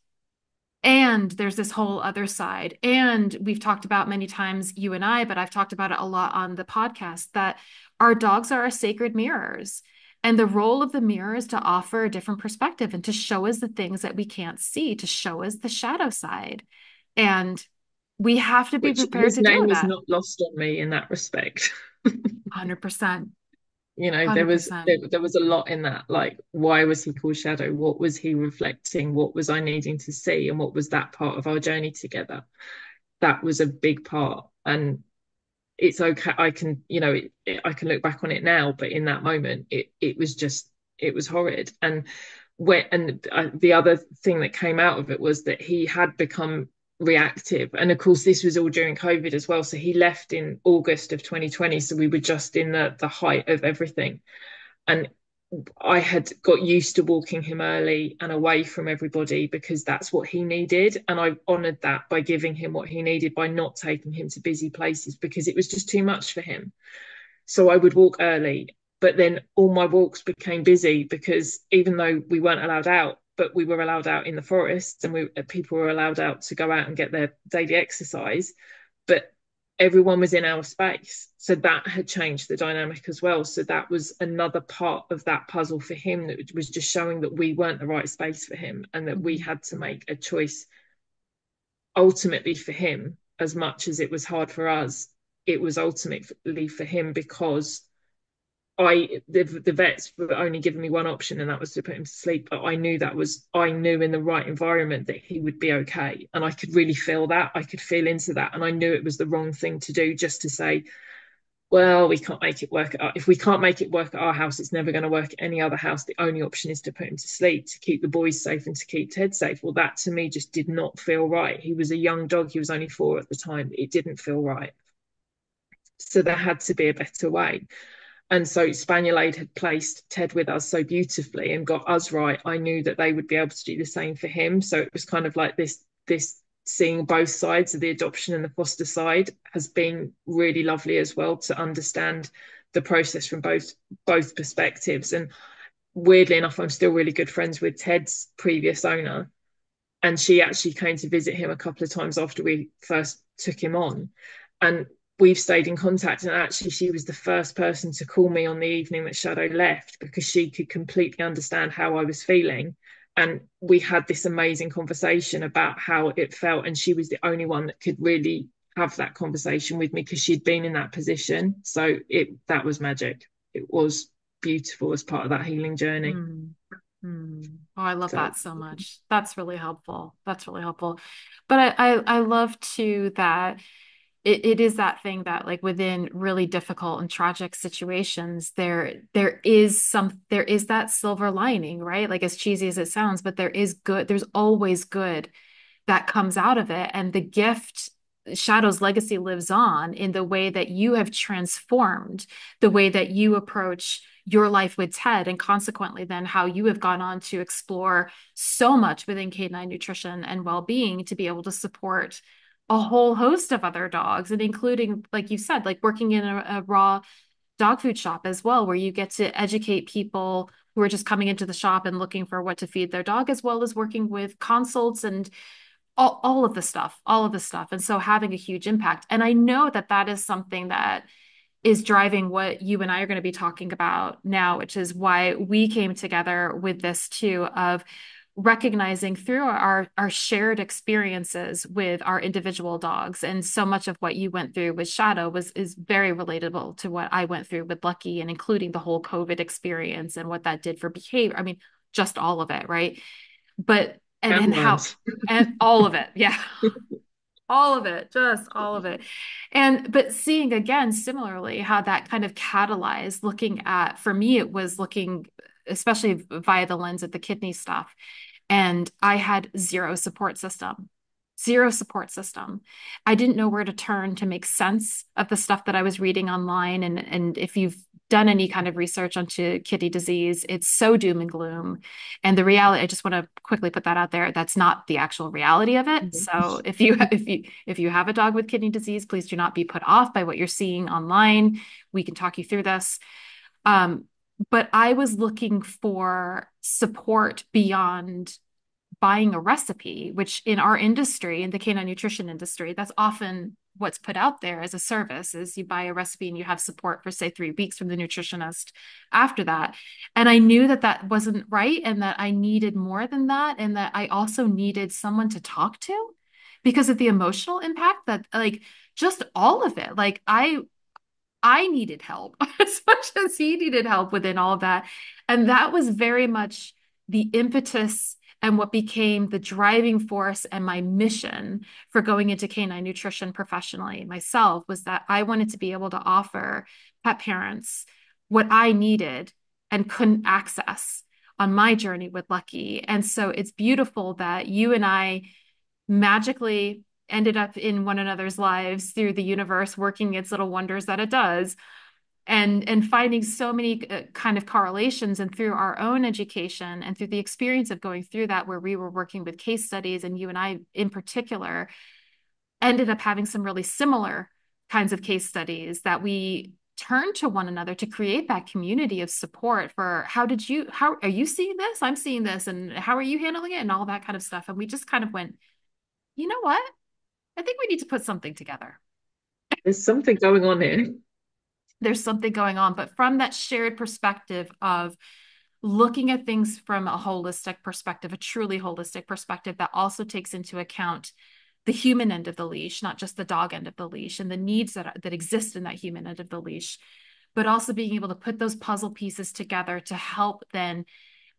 and there's this whole other side. And we've talked about many times, you and I, but I've talked about it a lot on the podcast, that our dogs are our sacred mirrors. And the role of the mirror is to offer a different perspective and to show us the things that we can't see, to show us the shadow side. And we have to be Which prepared his to deal name with is that. not lost on me in that respect. 100%. There was 100%. there was a lot in that. Like, why was he called Shadow? What was he reflecting? What was I needing to see? And what was that part of our journey together? That was a big part. And it's okay. I can, I can look back on it now, but in that moment, it was just, it was horrid. And the other thing that came out of it was that he had become reactive, and of course this was all during COVID as well, so he left in August of 2020, so we were just in the height of everything. And I had got used to walking him early and away from everybody because that's what he needed. And I honoured that by giving him what he needed, by not taking him to busy places because it was just too much for him. So I would walk early, but then all my walks became busy because even though we weren't allowed out, but we were allowed out in the forest, and people were allowed out to go out and get their daily exercise. But everyone was in our space. So that had changed the dynamic as well. So that was another part of that puzzle for him, that was just showing that we weren't the right space for him and that we had to make a choice ultimately for him. As much as it was hard for us, it was ultimately for him, because the vets were only giving me one option, and that was to put him to sleep. But I knew in the right environment that he would be okay, and I could really feel that. I could feel into that, and I knew it was the wrong thing to do, just to say, well, we can't make it work. If we can't make it work at our house, it's never going to work at any other house. The only option is to put him to sleep, to keep the boys safe and to keep Ted safe. Well, that to me just did not feel right. He was a young dog. He was only 4 at the time. It didn't feel right. So there had to be a better way. And so Spaniel Aid had placed Ted with us so beautifully and got us right. I knew that they would be able to do the same for him. So it was kind of like this seeing both sides of the adoption and the foster side has been really lovely as well, to understand the process from both perspectives. And weirdly enough, I'm still really good friends with Ted's previous owner. And she actually came to visit him a couple of times after we first took him on. And we've stayed in contact. And actually, she was the first person to call me on the evening that Shadow left because she could completely understand how I was feeling. And we had this amazing conversation about how it felt. And she was the only one that could really have that conversation with me because she'd been in that position. So that was magic. It was beautiful as part of that healing journey. Mm. Mm. Oh, I love So that so much. That's really helpful. That's really helpful. But I love too that it is that thing that like within really difficult and tragic situations, there is that silver lining, right? Like as cheesy as it sounds, but there is good, there's always good that comes out of it. And the gift, Shadow's legacy lives on in the way that you have transformed the way that you approach your life with Ted, and consequently, then how you have gone on to explore so much within canine nutrition and well being to be able to support a whole host of other dogs, and including, like you said, like working in a raw dog food shop as well, where you get to educate people who are just coming into the shop and looking for what to feed their dog, as well as working with consults and all of the stuff, all of the stuff. And so having a huge impact. And I know that that is something that is driving what you and I are going to be talking about now, which is why we came together with this too, of recognizing through our shared experiences with our individual dogs. And so much of what you went through with Shadow is very relatable to what I went through with Lucky, and including the whole COVID experience and what that did for behavior. I mean, just all of it, right? But and and how and all of it, yeah, all of it, just all of it. And but seeing again similarly how that kind of catalyzed, looking at, for me it was looking especially via the lens of the kidney stuff, and I had zero support system. I didn't know where to turn to make sense of the stuff that I was reading online. And if you've done any kind of research onto kidney disease, it's so doom and gloom. And the reality, I just want to quickly put that out there, that's not the actual reality of it. So if you have a dog with kidney disease, please do not be put off by what you're seeing online. We can talk you through this. But I was looking for support beyond buying a recipe, which in our industry, in the canine nutrition industry, that's often what's put out there as a service, is you buy a recipe and you have support for say 3 weeks from the nutritionist after that. And I knew that that wasn't right, and that I needed more than that, and that I also needed someone to talk to because of the emotional impact that, like, just all of it. Like I needed help as much as he needed help within all of that. And that was very much the impetus and what became the driving force and my mission for going into canine nutrition professionally myself, was that I wanted to be able to offer pet parents what I needed and couldn't access on my journey with Lucky. And so it's beautiful that you and I magically ended up in one another's lives through the universe working its little wonders that it does, and finding so many kind of correlations, and through our own education and through the experience of going through that, where we were working with case studies, and you and I in particular ended up having some really similar kinds of case studies that we turned to one another to create that community of support for how are you seeing this, I'm seeing this, and how are you handling it, and all that kind of stuff. And we just kind of went, you know what, I think we need to put something together. there's something going on here. There's something going on, but from that shared perspective of looking at things from a holistic perspective, a truly holistic perspective that also takes into account the human end of the leash, not just the dog end of the leash, and the needs that exist in that human end of the leash, but also being able to put those puzzle pieces together to help then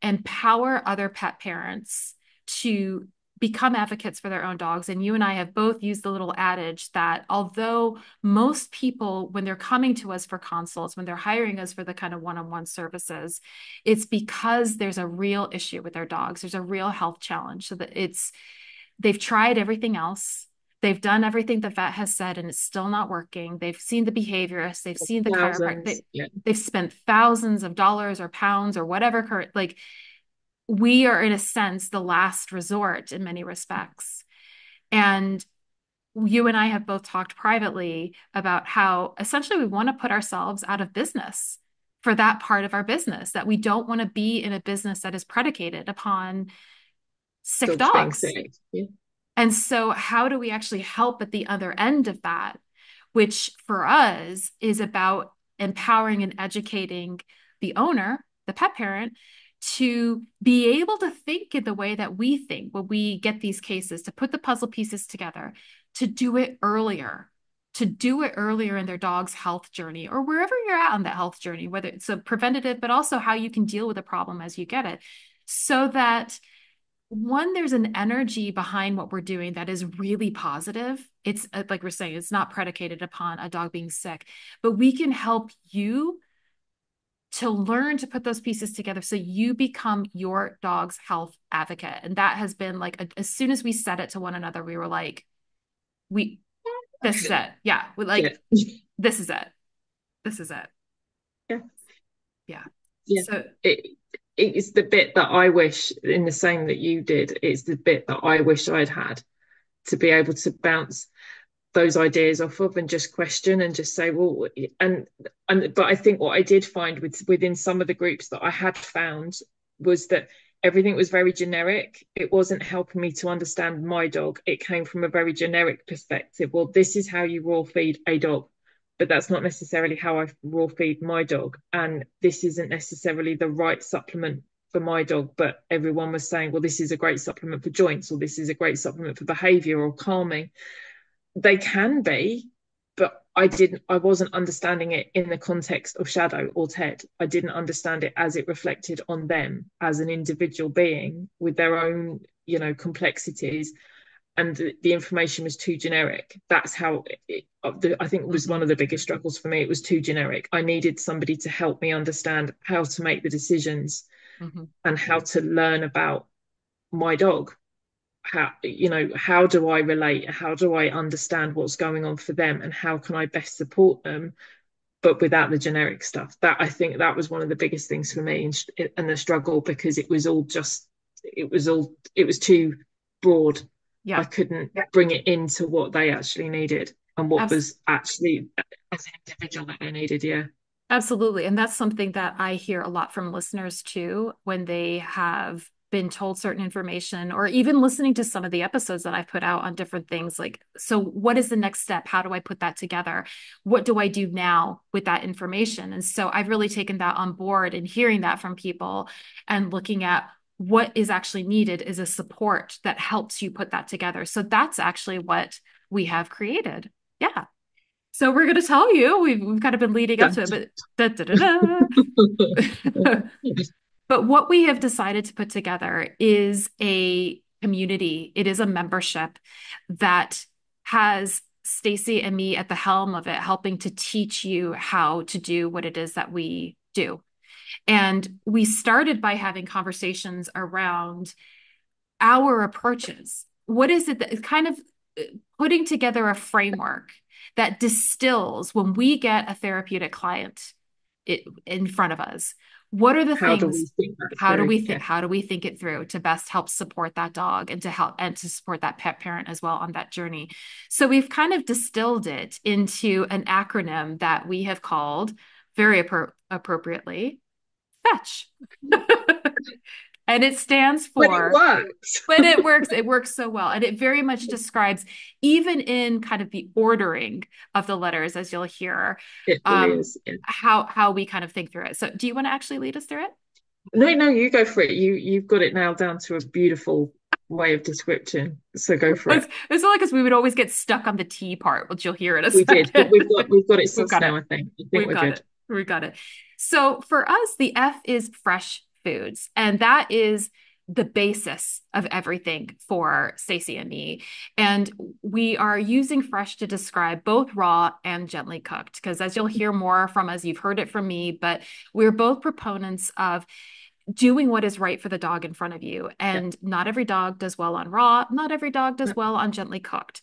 empower other pet parents to become advocates for their own dogs. And you and I have both used the little adage that although most people, when they're coming to us for consults, when they're hiring us for the kind of one-on-one services, it's because there's a real issue with their dogs. There's a real health challenge. So that they've tried everything else. They've done everything the vet has said, and it's still not working. They've seen the behaviorists, they've seen the chiropractor, Thousands. Yeah. they've spent thousands of dollars or pounds or whatever, like, we are in a sense the last resort in many respects. And you and I have both talked privately about how essentially we want to put ourselves out of business for that part of our business, that we don't want to be in a business that is predicated upon sick Dogs being dogs. sick. Yeah. And so, how do we actually help at the other end of that? Which for us is about empowering and educating the owner, the pet parent, to be able to think in the way that we think when we get these cases, to put the puzzle pieces together, to do it earlier, in their dog's health journey or wherever you're at on that health journey, whether it's a preventative, but also how you can deal with a problem as you get it. So that one, there's an energy behind what we're doing that is really positive. It's like we're saying, it's not predicated upon a dog being sick, but we can help you to learn to put those pieces together so you become your dog's health advocate. And that has been like, as soon as we said it to one another, we were like, this is it. Yeah. We Yeah. like, this is it. This is it. Yeah. Yeah. Yeah. So It's the bit that I wish, in the same that you did, it's the bit that I wish I'd had, to be able to bounce those ideas off of and just question and just say, well, but I think what I did find within some of the groups that I had found was that everything was very generic. It wasn't helping me to understand my dog. It came from a very generic perspective. Well, this is how you raw feed a dog, but that's not necessarily how I raw feed my dog. And this isn't necessarily the right supplement for my dog, but everyone was saying, well, this is a great supplement for joints, or this is a great supplement for behavior or calming. They can be, but I wasn't understanding it in the context of Shadow or Ted. I didn't understand it as it reflected on them as an individual being with their own, complexities, and the information was too generic. That's how I think it was one of the biggest struggles for me. It was too generic. I needed somebody to help me understand how to make the decisions and how to learn about my dog. How do I relate? How do I understand what's going on for them, and how can I best support them, but without the generic stuff? That, I think, that was one of the biggest things for me, and the struggle, because it was too broad. yeah. I couldn't bring it into what they actually needed and what was actually as an individual that they needed. Yeah. Absolutely. And that's something that I hear a lot from listeners too, when they have been told certain information, or even listening to some of the episodes that I've put out on different things. Like, so what is the next step? How do I put that together? What do I do now with that information? And so I've really taken that on board, and hearing that from people and looking at what is actually needed is a support that helps you put that together. So that's actually what we have created. Yeah. So we're going to tell you, we've kind of been leading up to it, but but what we have decided to put together is a community. It is a membership that has Stacy and me at the helm of it, helping to teach you how to do what it is that we do. And we started by having conversations around our approaches. What is it that kind of putting together a framework that distills, when we get a therapeutic client in front of us, what are the things, how do we think it through to best help support that dog, and to help and to support that pet parent as well on that journey? So we've kind of distilled it into an acronym that we have called, very appropriately, FETCH. And it stands for, But it works. but it works so well. And it very much describes, even in kind of the ordering of the letters, as you'll hear, It really is. Yeah. how we kind of think through it. So do you want to actually lead us through it? No, you go for it. You've got it nailed down to a beautiful way of description. So go for it. It's only because we would always get stuck on the T part, which you'll hear in a We second. did, but we've got it sussed now, I think. We've got it. We've got it. So for us, the F is fresh foods, and that is the basis of everything for Stacy and me. And we are using fresh to describe both raw and gently cooked, because as you'll hear more from us, you've heard it from me, but we're both proponents of doing what is right for the dog in front of you. And not every dog does well on raw, not every dog does well on gently cooked.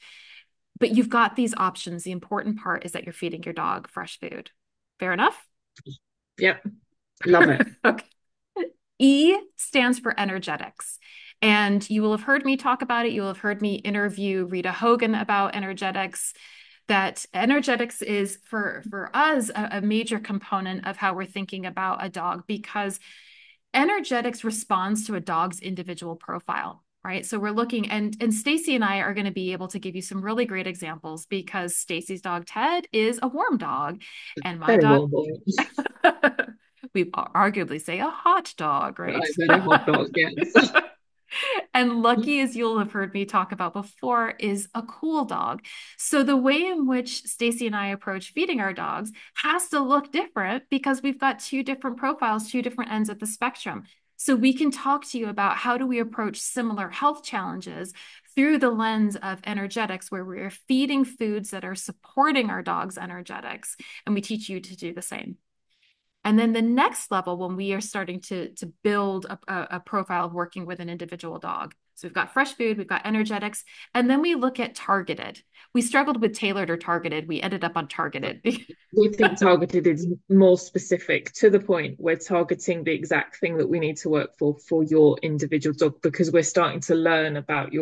But you've got these options. The important part is that you're feeding your dog fresh food. Fair enough? Yep. Love it. Okay. E stands for energetics. And you will have heard me talk about it. You will have heard me interview Rita Hogan about energetics. That energetics is for us a major component of how we're thinking about a dog, because energetics responds to a dog's individual profile. right? So we're looking, and Stacy and I are going to be able to give you some really great examples because Stacy's dog Ted is a warm dog, and my Very dog, well boy. we arguably say a hot dog, right? Right, very hot dog, yes. And Lucky, as you'll have heard me talk about before, is a cool dog. So the way in which Stacy and I approach feeding our dogs has to look different because we've got two different profiles, two different ends of the spectrum. So we can talk to you about how do we approach similar health challenges through the lens of energetics, where we're feeding foods that are supporting our dog's energetics, and we teach you to do the same. And then the next level, when we are starting to build a profile of working with an individual dog. So we've got fresh food, we've got energetics, and then we look at targeted. We struggled with tailored or targeted. We ended up on targeted. We think targeted is more specific to the point we're targeting the exact thing that we need to work for your individual dog, because we're starting to learn about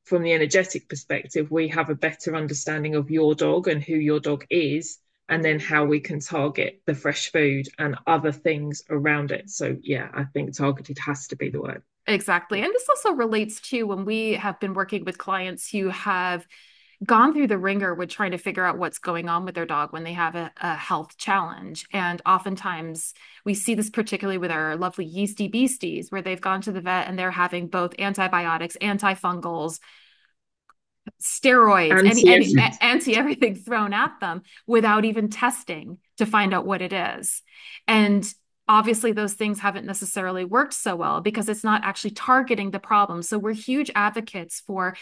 from the energetic perspective. We have a better understanding of your dog and who your dog is, and then how we can target the fresh food and other things around it. So yeah, I think targeted has to be the word. Exactly. And this also relates to when we have been working with clients who have gone through the ringer with trying to figure out what's going on with their dog when they have a health challenge. And oftentimes we see this particularly with our lovely yeasty beasties, where they've gone to the vet and they're having both antibiotics, antifungals, steroids, any Anti anti everything thrown at them without even testing to find out what it is. And obviously those things haven't necessarily worked so well because it's not actually targeting the problem. So we're huge advocates for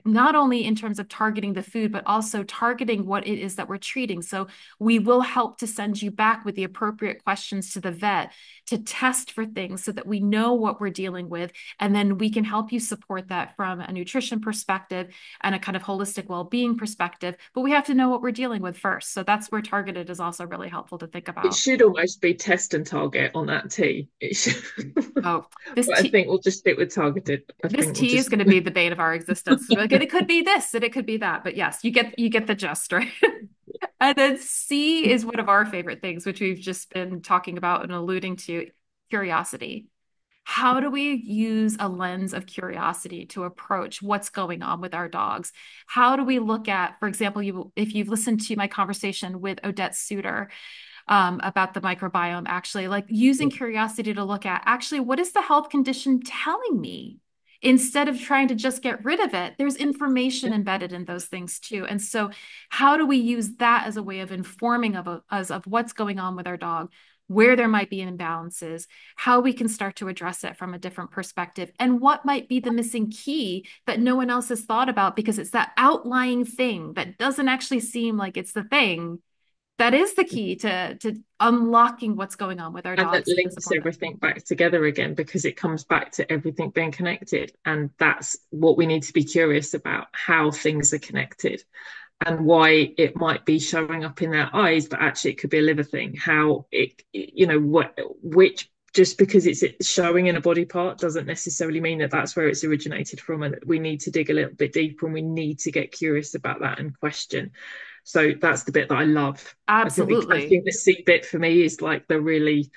not only in terms of targeting the food, but also targeting what it is that we're treating. So we will help to send you back with the appropriate questions to the vet to test for things so that we know what we're dealing with. And then we can help you support that from a nutrition perspective and a kind of holistic well-being perspective. But we have to know what we're dealing with first. So that's where targeted is also really helpful to think It about. should almost be test and target on that T. It should. Oh, this But I tea, think we'll just stick with targeted. I this think we'll tea is just. going to be the bane of our existence. Like, it could be this and it could be that. But yes, you get the gist, right? And then C is one of our favorite things, which we've just been talking about and alluding to, curiosity. How do we use a lens of curiosity to approach what's going on with our dogs? How do we look at, for example, if you've listened to my conversation with Odette Suter about the microbiome, actually, like using curiosity to look at actually what is the health condition telling me? Instead of trying to just get rid of it, there's information embedded in those things too. And so, how do we use that as a way of informing us of what's going on with our dog, where there might be imbalances, how we can start to address it from a different perspective, and what might be the missing key that no one else has thought about because it's that outlying thing that doesn't actually seem like it's the thing that is the key to unlocking what's going on with our And that dogs to links support them. everything back together again, because it comes back to everything being connected. And that's what we need to be curious about, how things are connected and why it might be showing up in their eyes, but actually it could be a liver thing. How which just because it's showing in a body part doesn't necessarily mean that that's where it's originated from, and we need to dig a little bit deeper and we need to get curious about that and question. So that's the bit that I love. I Absolutely. think the C bit for me is like the really,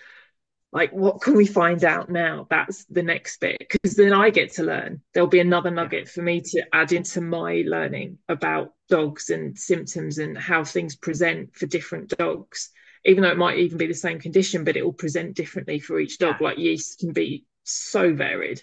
like, what can we find out now? That's the next bit, because then I get to learn. There'll be another Yeah. nugget for me to add into my learning about dogs and symptoms and how things present for different dogs, even though it might even be the same condition, but it will present differently for each Yeah. dog. Like yeast can be so varied,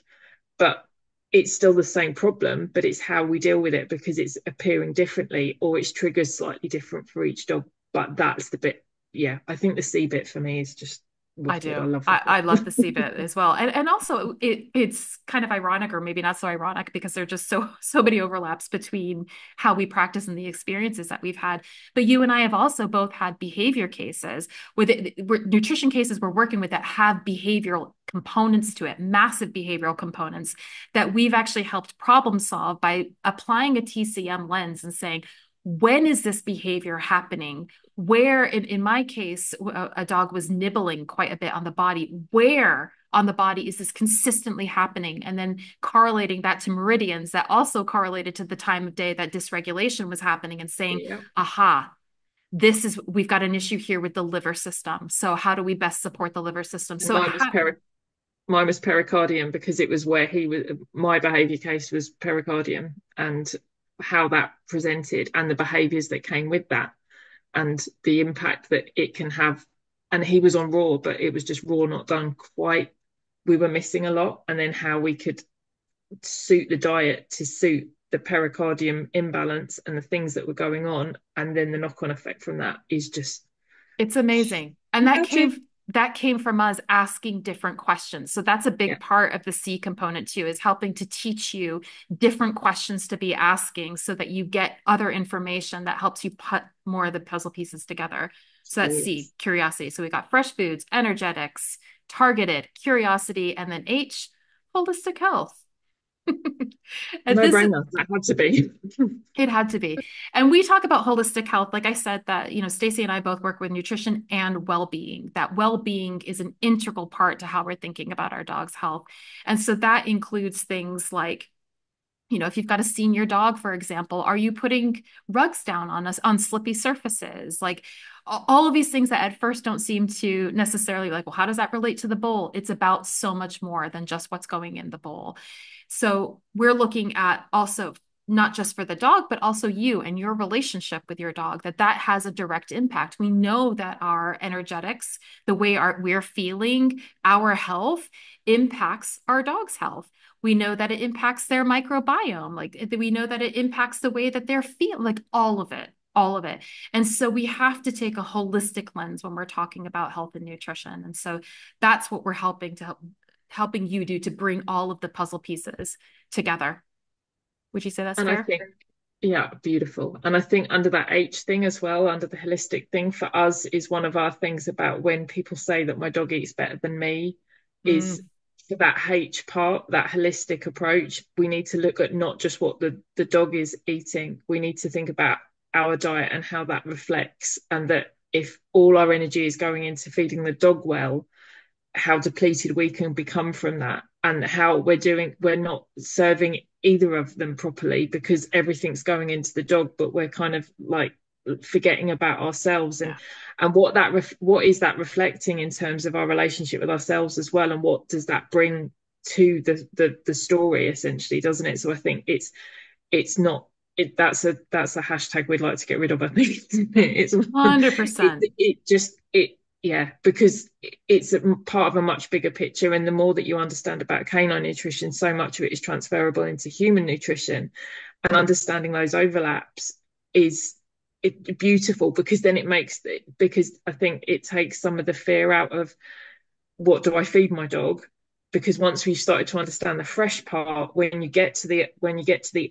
but it's still the same problem, but it's how we deal with it because it's appearing differently or its triggers slightly different for each dog. But that's the bit, yeah, I think the C bit for me is just I wicked. I do. love I, it. I love the sea bit as well. And also it's kind of ironic, or maybe not so ironic, because there are just so many overlaps between how we practice and the experiences that we've had. But you and I have also both had behavior cases with nutrition cases we're working with that have behavioral components to it, massive behavioral components that we've actually helped problem solve by applying a TCM lens and saying, when is this behavior happening? Where, in my case, a dog was nibbling quite a bit on the body. Where on the body is this consistently happening? And then correlating that to meridians that also correlated to the time of day that dysregulation was happening, and saying, Yeah. aha, we've got an issue here with the liver system. So how do we best support the liver system? And mine was mine was pericardium because it was where he was. My behaviour case was pericardium, and how that presented and the behaviours that came with that, and the impact that it can have. And he was on raw, but it was just raw, not done quite. We were missing a lot, and then how we could suit the diet to suit the pericardium imbalance and the things that were going on, and then the knock-on effect from that is just It's amazing. And magic. that came from us asking different questions. So that's a Yeah, big part of the C component too, is helping to teach you different questions to be asking so that you get other information that helps you put more of the puzzle pieces together. So that's C, yes. curiosity. So we got fresh foods, energetics, targeted, curiosity, and then H, holistic health. And No this brainer. That had to be. it had to be. And we talk about holistic health. Like I said, that, Stacey and I both work with nutrition and well-being. That well-being is an integral part to how we're thinking about our dog's health. And so that includes things like, if you've got a senior dog, for example, are you putting rugs down on us on slippy surfaces? Like all of these things that at first don't seem to necessarily like, well, how does that relate to the bowl? It's about so much more than just what's going in the bowl. So we're looking at also not just for the dog, but also you and your relationship with your dog, that has a direct impact. We know that our energetics, the way we're feeling, our health impacts our dog's health. We know that it impacts their microbiome. Like we know that it impacts the way that they're feeling, like all of it, all of it. And so we have to take a holistic lens when we're talking about health and nutrition. And so that's what we're helping you do, to bring all of the puzzle pieces together. Would you say that's And I fair? think, yeah, beautiful. And I think under that H thing as well, under the holistic thing for us, is one of our things about when people say that my dog eats better than me, is Mm, for that H part, that holistic approach, we need to look at not just what the dog is eating. We need to think about our diet and how that reflects, and that if all our energy is going into feeding the dog well, how depleted we can become from that, and how we're not serving either of them properly because everything's going into the dog, but we're kind of like forgetting about ourselves, yeah, and what is that reflecting in terms of our relationship with ourselves as well, and what does that bring to the story essentially, doesn't it? So I think it's not that's a hashtag we'd like to get rid of, I think. It's 100%. it just it yeah, because it's a part of a much bigger picture, and the more that you understand about canine nutrition, so much of it is transferable into human nutrition, and understanding those overlaps is beautiful, because then it makes because I think it takes some of the fear out of what do I feed my dog, because once we've started to understand the fresh part, when you get to the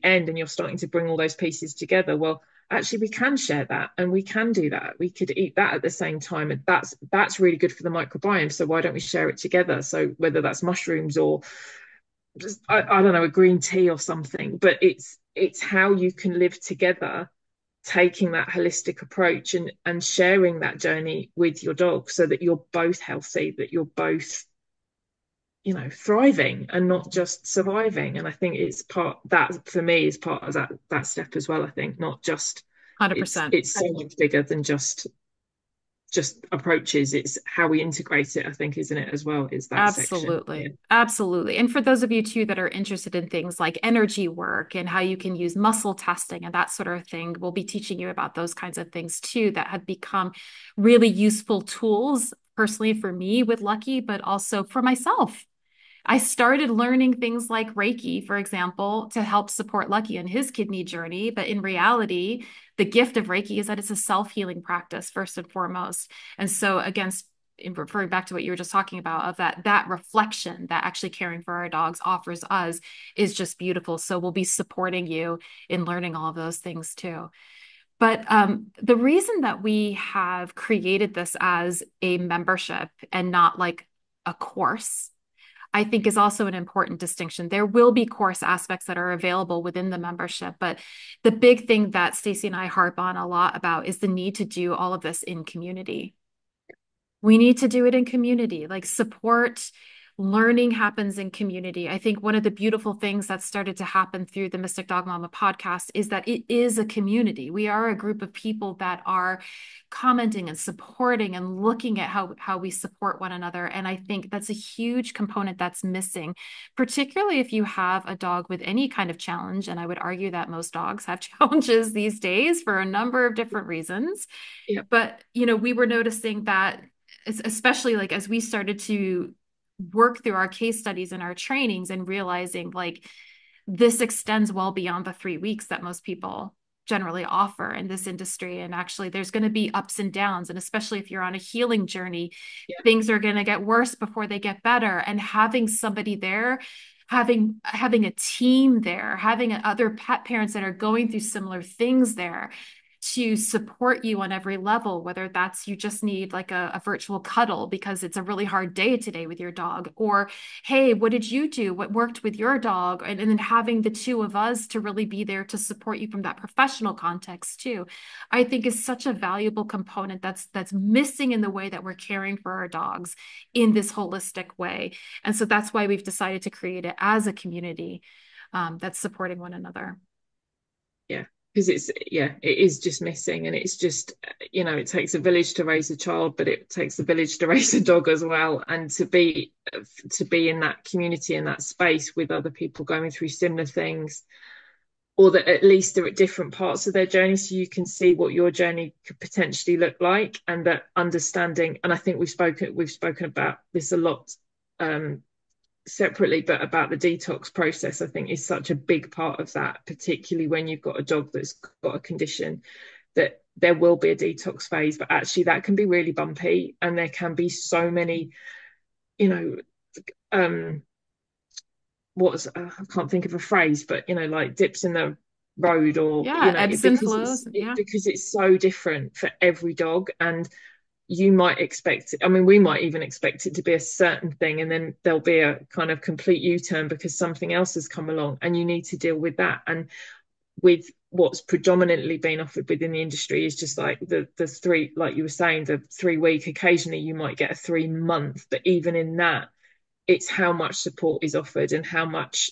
end and you're starting to bring all those pieces together, well, actually we can share that, and we can do that, we could eat that at the same time, and that's really good for the microbiome, so why don't we share it together? So whether that's mushrooms or just I don't know, a green tea or something, but it's how you can live together, taking that holistic approach and sharing that journey with your dog, so that you're both healthy, that you're both thriving and not just surviving. And I think it's part that for me is part of that step as well. I think not just it's 100%. it's so much bigger than just approaches. It's how we integrate it, I think, isn't it, as well, is that section. Yeah. Absolutely. Absolutely. And for those of you too that are interested in things like energy work and how you can use muscle testing and that sort of thing, we'll be teaching you about those kinds of things too that have become really useful tools personally for me with Lucky, but also for myself. I started learning things like Reiki, for example, to help support Lucky in his kidney journey. But in reality, the gift of Reiki is that it's a self-healing practice first and foremost. And so against in referring back to what you were just talking about, of that reflection that actually caring for our dogs offers us is just beautiful. So we'll be supporting you in learning all of those things too. But the reason that we have created this as a membership and not like a course, I think is also an important distinction. There will be course aspects that are available within the membership, but the big thing that Stacey and I harp on a lot about is the need to do all of this in community. We need to do it in community, like support Learning happens in community. I think one of the beautiful things that started to happen through the Mystic Dog Mama podcast is that it is a community. We are a group of people that are commenting and supporting and looking at how we support one another. And I think that's a huge component that's missing, particularly if you have a dog with any kind of challenge. And I would argue that most dogs have challenges these days for a number of different reasons. Yeah. But, we were noticing that, especially like as we started to work through our case studies and our trainings and realizing like this extends well beyond the 3 weeks that most people generally offer in this industry. And actually, there's going to be ups and downs. And especially if you're on a healing journey, Yeah. things are going to get worse before they get better. And having somebody there, having a team there, having other pet parents that are going through similar things there to support you on every level, whether that's you just need like a virtual cuddle because it's a really hard day today with your dog, or hey, what did you do? What worked with your dog? And then having the two of us to really be there to support you from that professional context too, I think is such a valuable component that's missing in the way that we're caring for our dogs in this holistic way. And so that's why we've decided to create it as a community that's supporting one another. Yeah, because it is just missing, and it's just, it takes a village to raise a child, but it takes a village to raise a dog as well. And to be in that community, in that space with other people going through similar things, or that at least they're at different parts of their journey, so you can see what your journey could potentially look like, and that understanding. And I think we've spoken about this a lot, separately, but about the detox process, I think, is such a big part of that, particularly when you've got a dog that's got a condition, that there will be a detox phase, but actually that can be really bumpy, and there can be so many, I can't think of a phrase, but like dips in the road, or Ebbs and flows. because it's so different for every dog. And you might expect it, I mean, we might even expect it to be a certain thing, and then there'll be a kind of complete U-turn because something else has come along, and you need to deal with that. And with what's predominantly been offered within the industry is just like the three, like you were saying, the 3 week, occasionally you might get a 3 month, but even in that, it's how much support is offered and how much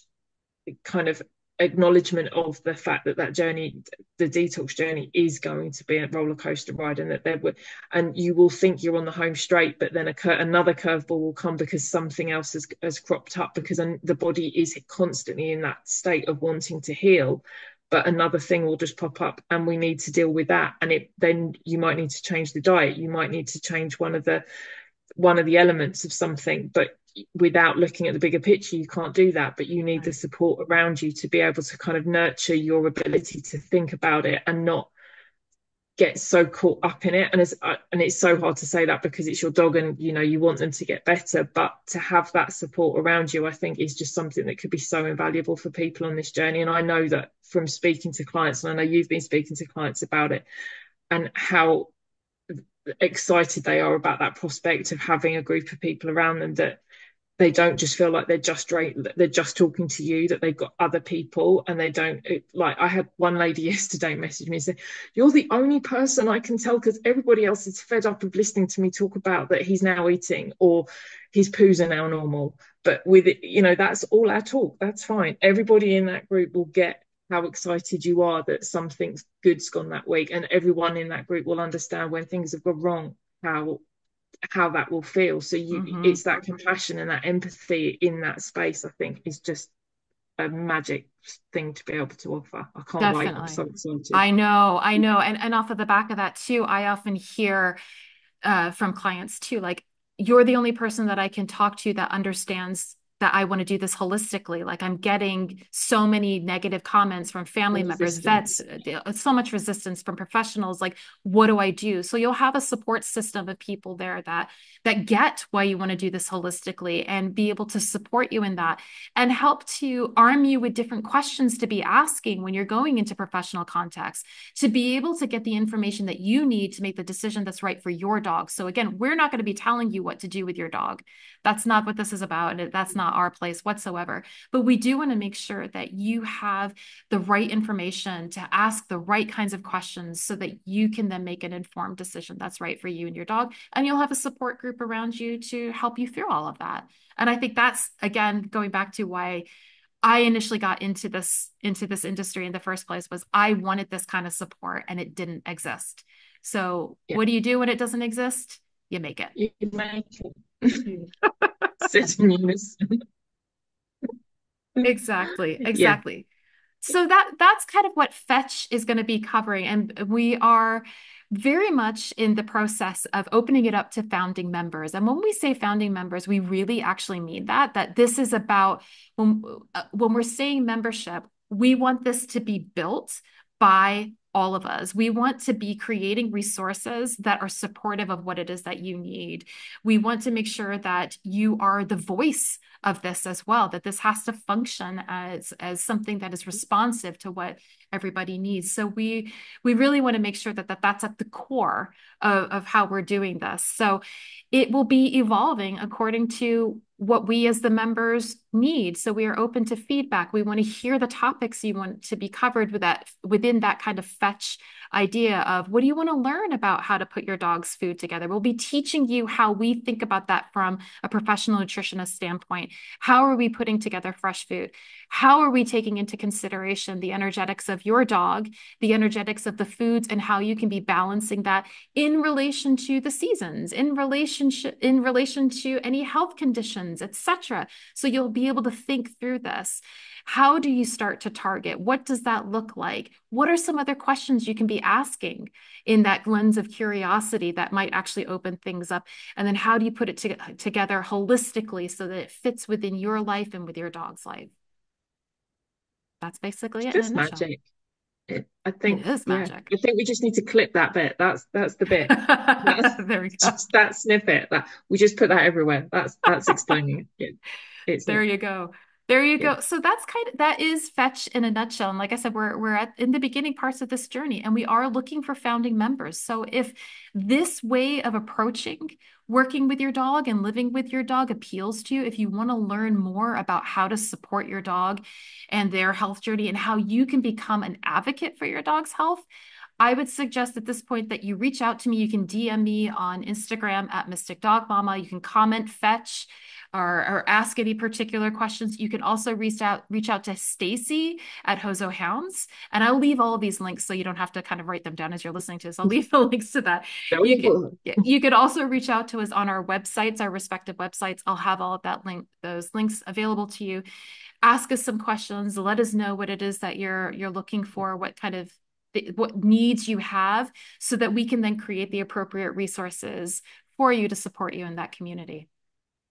kind of acknowledgement of the fact that journey, the detox journey, is going to be a roller coaster ride, and that and you will think you're on the home straight, but then another curveball will come because something else has cropped up, because the body is constantly in that state of wanting to heal, but another thing will just pop up, and we need to deal with that. And then you might need to change the diet, you might need to change one of the elements of something, but without looking at the bigger picture, you can't do that. But you need the support around you to be able to kind of nurture your ability to think about it and not get so caught up in it. And it's so hard to say that because it's your dog, and you want them to get better, but to have that support around you, I think, is just something that could be so invaluable for people on this journey. And I know that from speaking to clients, and I know you've been speaking to clients about it, and how excited they are about that prospect of having a group of people around them, that they don't just feel like they're just talking to you, that they've got other people, and they don't, like, I had one lady yesterday message me and say, you're the only person I can tell, because everybody else is fed up of listening to me talk about that he's now eating or his poos are now normal. But with it, that's all our talk, that's fine. Everybody in that group will get how excited you are that something good's gone that week, and everyone in that group will understand when things have gone wrong, how that will feel. So it's that compassion and that empathy in that space, I think, is just a magic thing to be able to offer. I can't Definitely. wait. I'm so excited. I know. And off of the back of that too, I often hear from clients too, like, you're the only person that I can talk to that understands that I want to do this holistically. Like, I'm getting so many negative comments from family members, vets, so much resistance from professionals. Like, what do I do? So you'll have a support system of people there that get why you want to do this holistically, and be able to support you in that, and help to arm you with different questions to be asking when you're going into professional context, to be able to get the information that you need to make the decision that's right for your dog. So again, we're not going to be telling you what to do with your dog. That's not what this is about. And that's not not our place whatsoever. But we do want to make sure that you have the right information to ask the right kinds of questions so that you can then make an informed decision that's right for you and your dog. And you'll have a support group around you to help you through all of that. And I think that's, again, going back to why I initially got into this industry in the first place, was I wanted this kind of support and it didn't exist. So Yeah. what do you do when it doesn't exist? You make it. You make it. Sit in unison. Exactly. Yeah. Exactly. So that's kind of what Fetch is going to be covering. And we are very much in the process of opening it up to founding members. And when we say founding members, we really actually mean that this is about when we're saying membership, we want this to be built by all of us. We want to be creating resources that are supportive of what it is that you need. We want to make sure that you are the voice of this as well, that this has to function as something that is responsive to what everybody needs. So we really want to make sure that that's at the core of how we're doing this. So it will be evolving according to what we as the members need. So we are open to feedback. We want to hear the topics you want to be covered within that kind of Fetch idea of what do you want to learn about how to put your dog's food together. We'll be teaching you how we think about that from a professional nutritionist standpoint. How are we putting together fresh food? How are we taking into consideration the energetics of your dog, the energetics of the foods, and how you can be balancing that in relation to the seasons, in relation to any health conditions, etc. So you'll be able to think through this. How do you start to target? What does that look like? What are some other questions you can be asking in that lens of curiosity that might actually open things up? And then how do you put it together holistically so that it fits within your life and with your dog's life? That's basically It's it in a just nutshell. magic. I It think, is yeah, magic. I think we just need to clip that bit. That's the bit. That's There we go. just that snippet. That we just put that everywhere. That's explaining it. It's There it. you go. There you Yeah. go. So that is Fetch in a nutshell. And like I said, we're in the beginning parts of this journey, and we are looking for founding members. So if this way of approaching working with your dog and living with your dog appeals to you, if you want to learn more about how to support your dog and their health journey and how you can become an advocate for your dog's health, I would suggest at this point that you reach out to me. You can DM me on Instagram at Mystic Dog Mama. You can comment Fetch or ask any particular questions. You can also reach out to Stacy at Hozo Hounds. And I'll leave all of these links so you don't have to kind of write them down as you're listening to this. I'll leave the links to that. Very good. You could also reach out to us on our websites, our respective websites. I'll have all of those links available to you. Ask us some questions. Let us know what it is that you're looking for, what needs you have, so that we can then create the appropriate resources for you to support you in that community.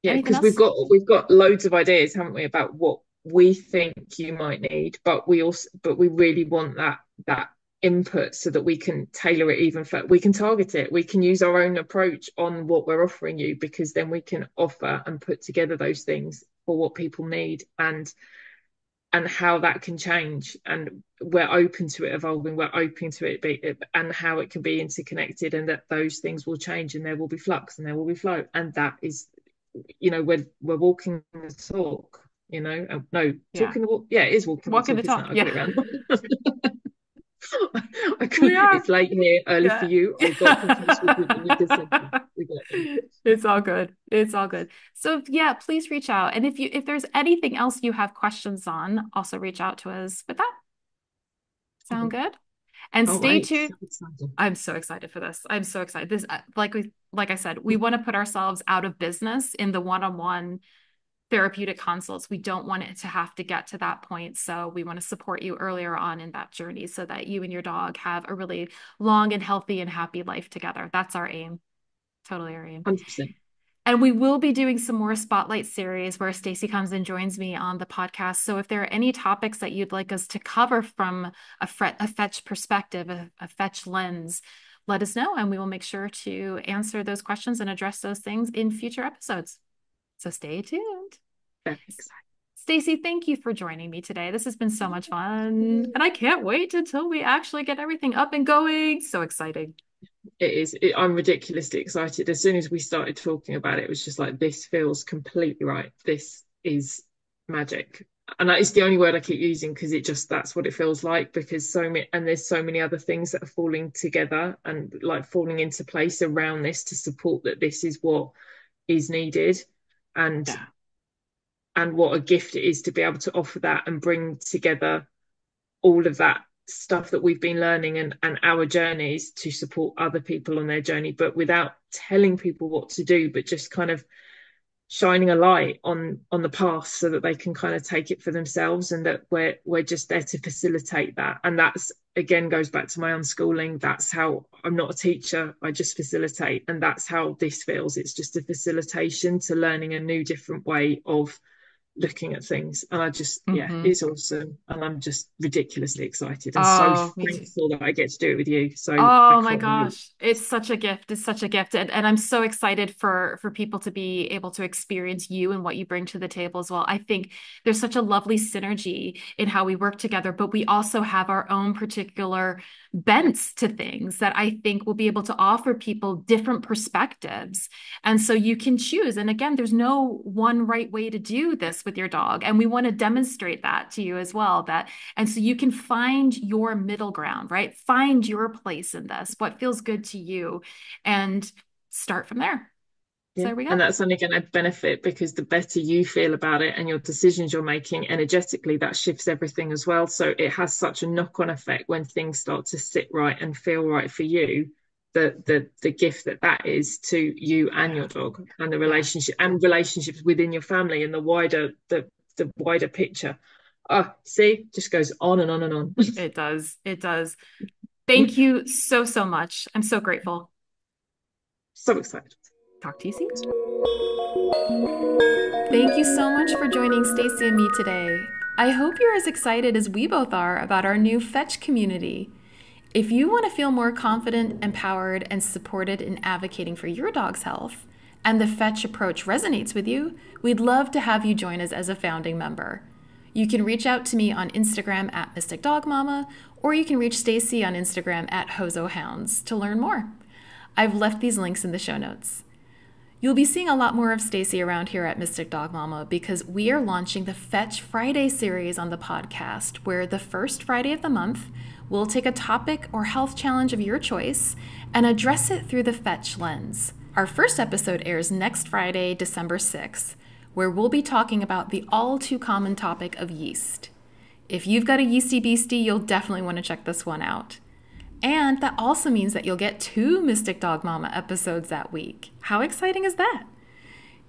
Yeah, Anything because else? we've got loads of ideas, haven't we, about what we think you might need, but we really want that input so that we can tailor it even further. We can target it. We can use our own approach on what we're offering you, because then we can offer and put together those things for what people need and how that can change. And we're open to it evolving. We're open to it and how it can be interconnected, and that those things will change, and there will be flux and there will be flow, and that is, we're walking the talk, no, Yeah. talking the walk. Yeah, it is walking the Walking the talk, isn't it? talk. I got Yeah. it around. We are. It's late here, early for Yeah. you. I got confused with the sentence. We got them. It's all good. It's all good. So yeah, please reach out. And if there's anything else you have questions on, also reach out to us with that. Sound good? And All stay right, tuned. so excited. I'm so excited for this. I'm so excited. This, like I said, we want to put ourselves out of business in the one-on-one therapeutic consults. We don't want it to have to get to that point. So we want to support you earlier on in that journey so that you and your dog have a really long and healthy and happy life together. That's our aim. Totally our aim. 100%. And we will be doing some more spotlight series where Stacy comes and joins me on the podcast. So if there are any topics that you'd like us to cover from a Fetch perspective, a Fetch lens, let us know, and we will make sure to answer those questions and address those things in future episodes. So stay tuned. Very excited. Stacy, thank you for joining me today. This has been so much fun. And I can't wait until we actually get everything up and going. So exciting. It is. I'm ridiculously excited. As soon as we started talking about it, it was just like, this feels completely right. This is magic. And that is the only word I keep using because that's what it feels like, because there's so many other things that are falling together and like falling into place around this to support that this is what is needed. And Yeah. and what a gift it is to be able to offer that and bring together all of that stuff that we've been learning and our journeys to support other people on their journey, but without telling people what to do, but just kind of shining a light on the path so that they can kind of take it for themselves, and that we're just there to facilitate that. And that's again goes back to my unschooling. That's how I'm not a teacher, I just facilitate, and that's how this feels. It's just a facilitation to learning a new different way of looking at things. And I just it's awesome, and I'm just ridiculously excited and so Oh, me too. thankful that I get to do it with you, so I Oh my can't wait. gosh. It's such a gift. It's such a gift. And I'm so excited for people to be able to experience you and what you bring to the table as well. I think there's such a lovely synergy in how we work together, but we also have our own particular bents to things that I think will be able to offer people different perspectives. And so you can choose. And again, there's no one right way to do this with your dog. And we want to demonstrate that to you as well. And so you can find your middle ground, right? Find your place in this, what feels good to you, and start from there. So Yeah, there we go. and that's only going to benefit, because the better you feel about it and your decisions you're making energetically, that shifts everything as well. So it has such a knock-on effect when things start to sit right and feel right for you. The gift that is to you and your dog, and the Yeah, relationship and relationships within your family, and the wider picture. Oh, see, just goes on and on and on. it does. It does. Thank you so, so much. I'm so grateful. So excited. Talk to you soon. Thank you so much for joining Stacy and me today. I hope you're as excited as we both are about our new Fetch community. If you want to feel more confident, empowered, and supported in advocating for your dog's health, and the Fetch approach resonates with you, we'd love to have you join us as a founding member. You can reach out to me on Instagram at Mystic Dog Mama, or you can reach Stacy on Instagram at Hozo Hounds to learn more. I've left these links in the show notes. You'll be seeing a lot more of Stacy around here at Mystic Dog Mama because we are launching the Fetch Friday series on the podcast, where the first Friday of the month, we'll take a topic or health challenge of your choice and address it through the Fetch lens. Our first episode airs next Friday, December 6th, where we'll be talking about the all too common topic of yeast. If you've got a yeasty beastie, you'll definitely want to check this one out. And that also means that you'll get 2 Mystic Dog Mama episodes that week. How exciting is that?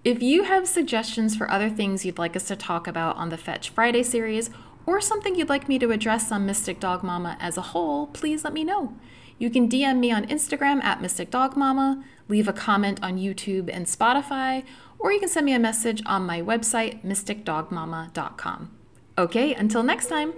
If you have suggestions for other things you'd like us to talk about on the Fetch Friday series, or something you'd like me to address on Mystic Dog Mama as a whole, please let me know. You can DM me on Instagram at Mystic Dog Mama, leave a comment on YouTube and Spotify, or you can send me a message on my website, mysticdogmama.com. Okay, until next time.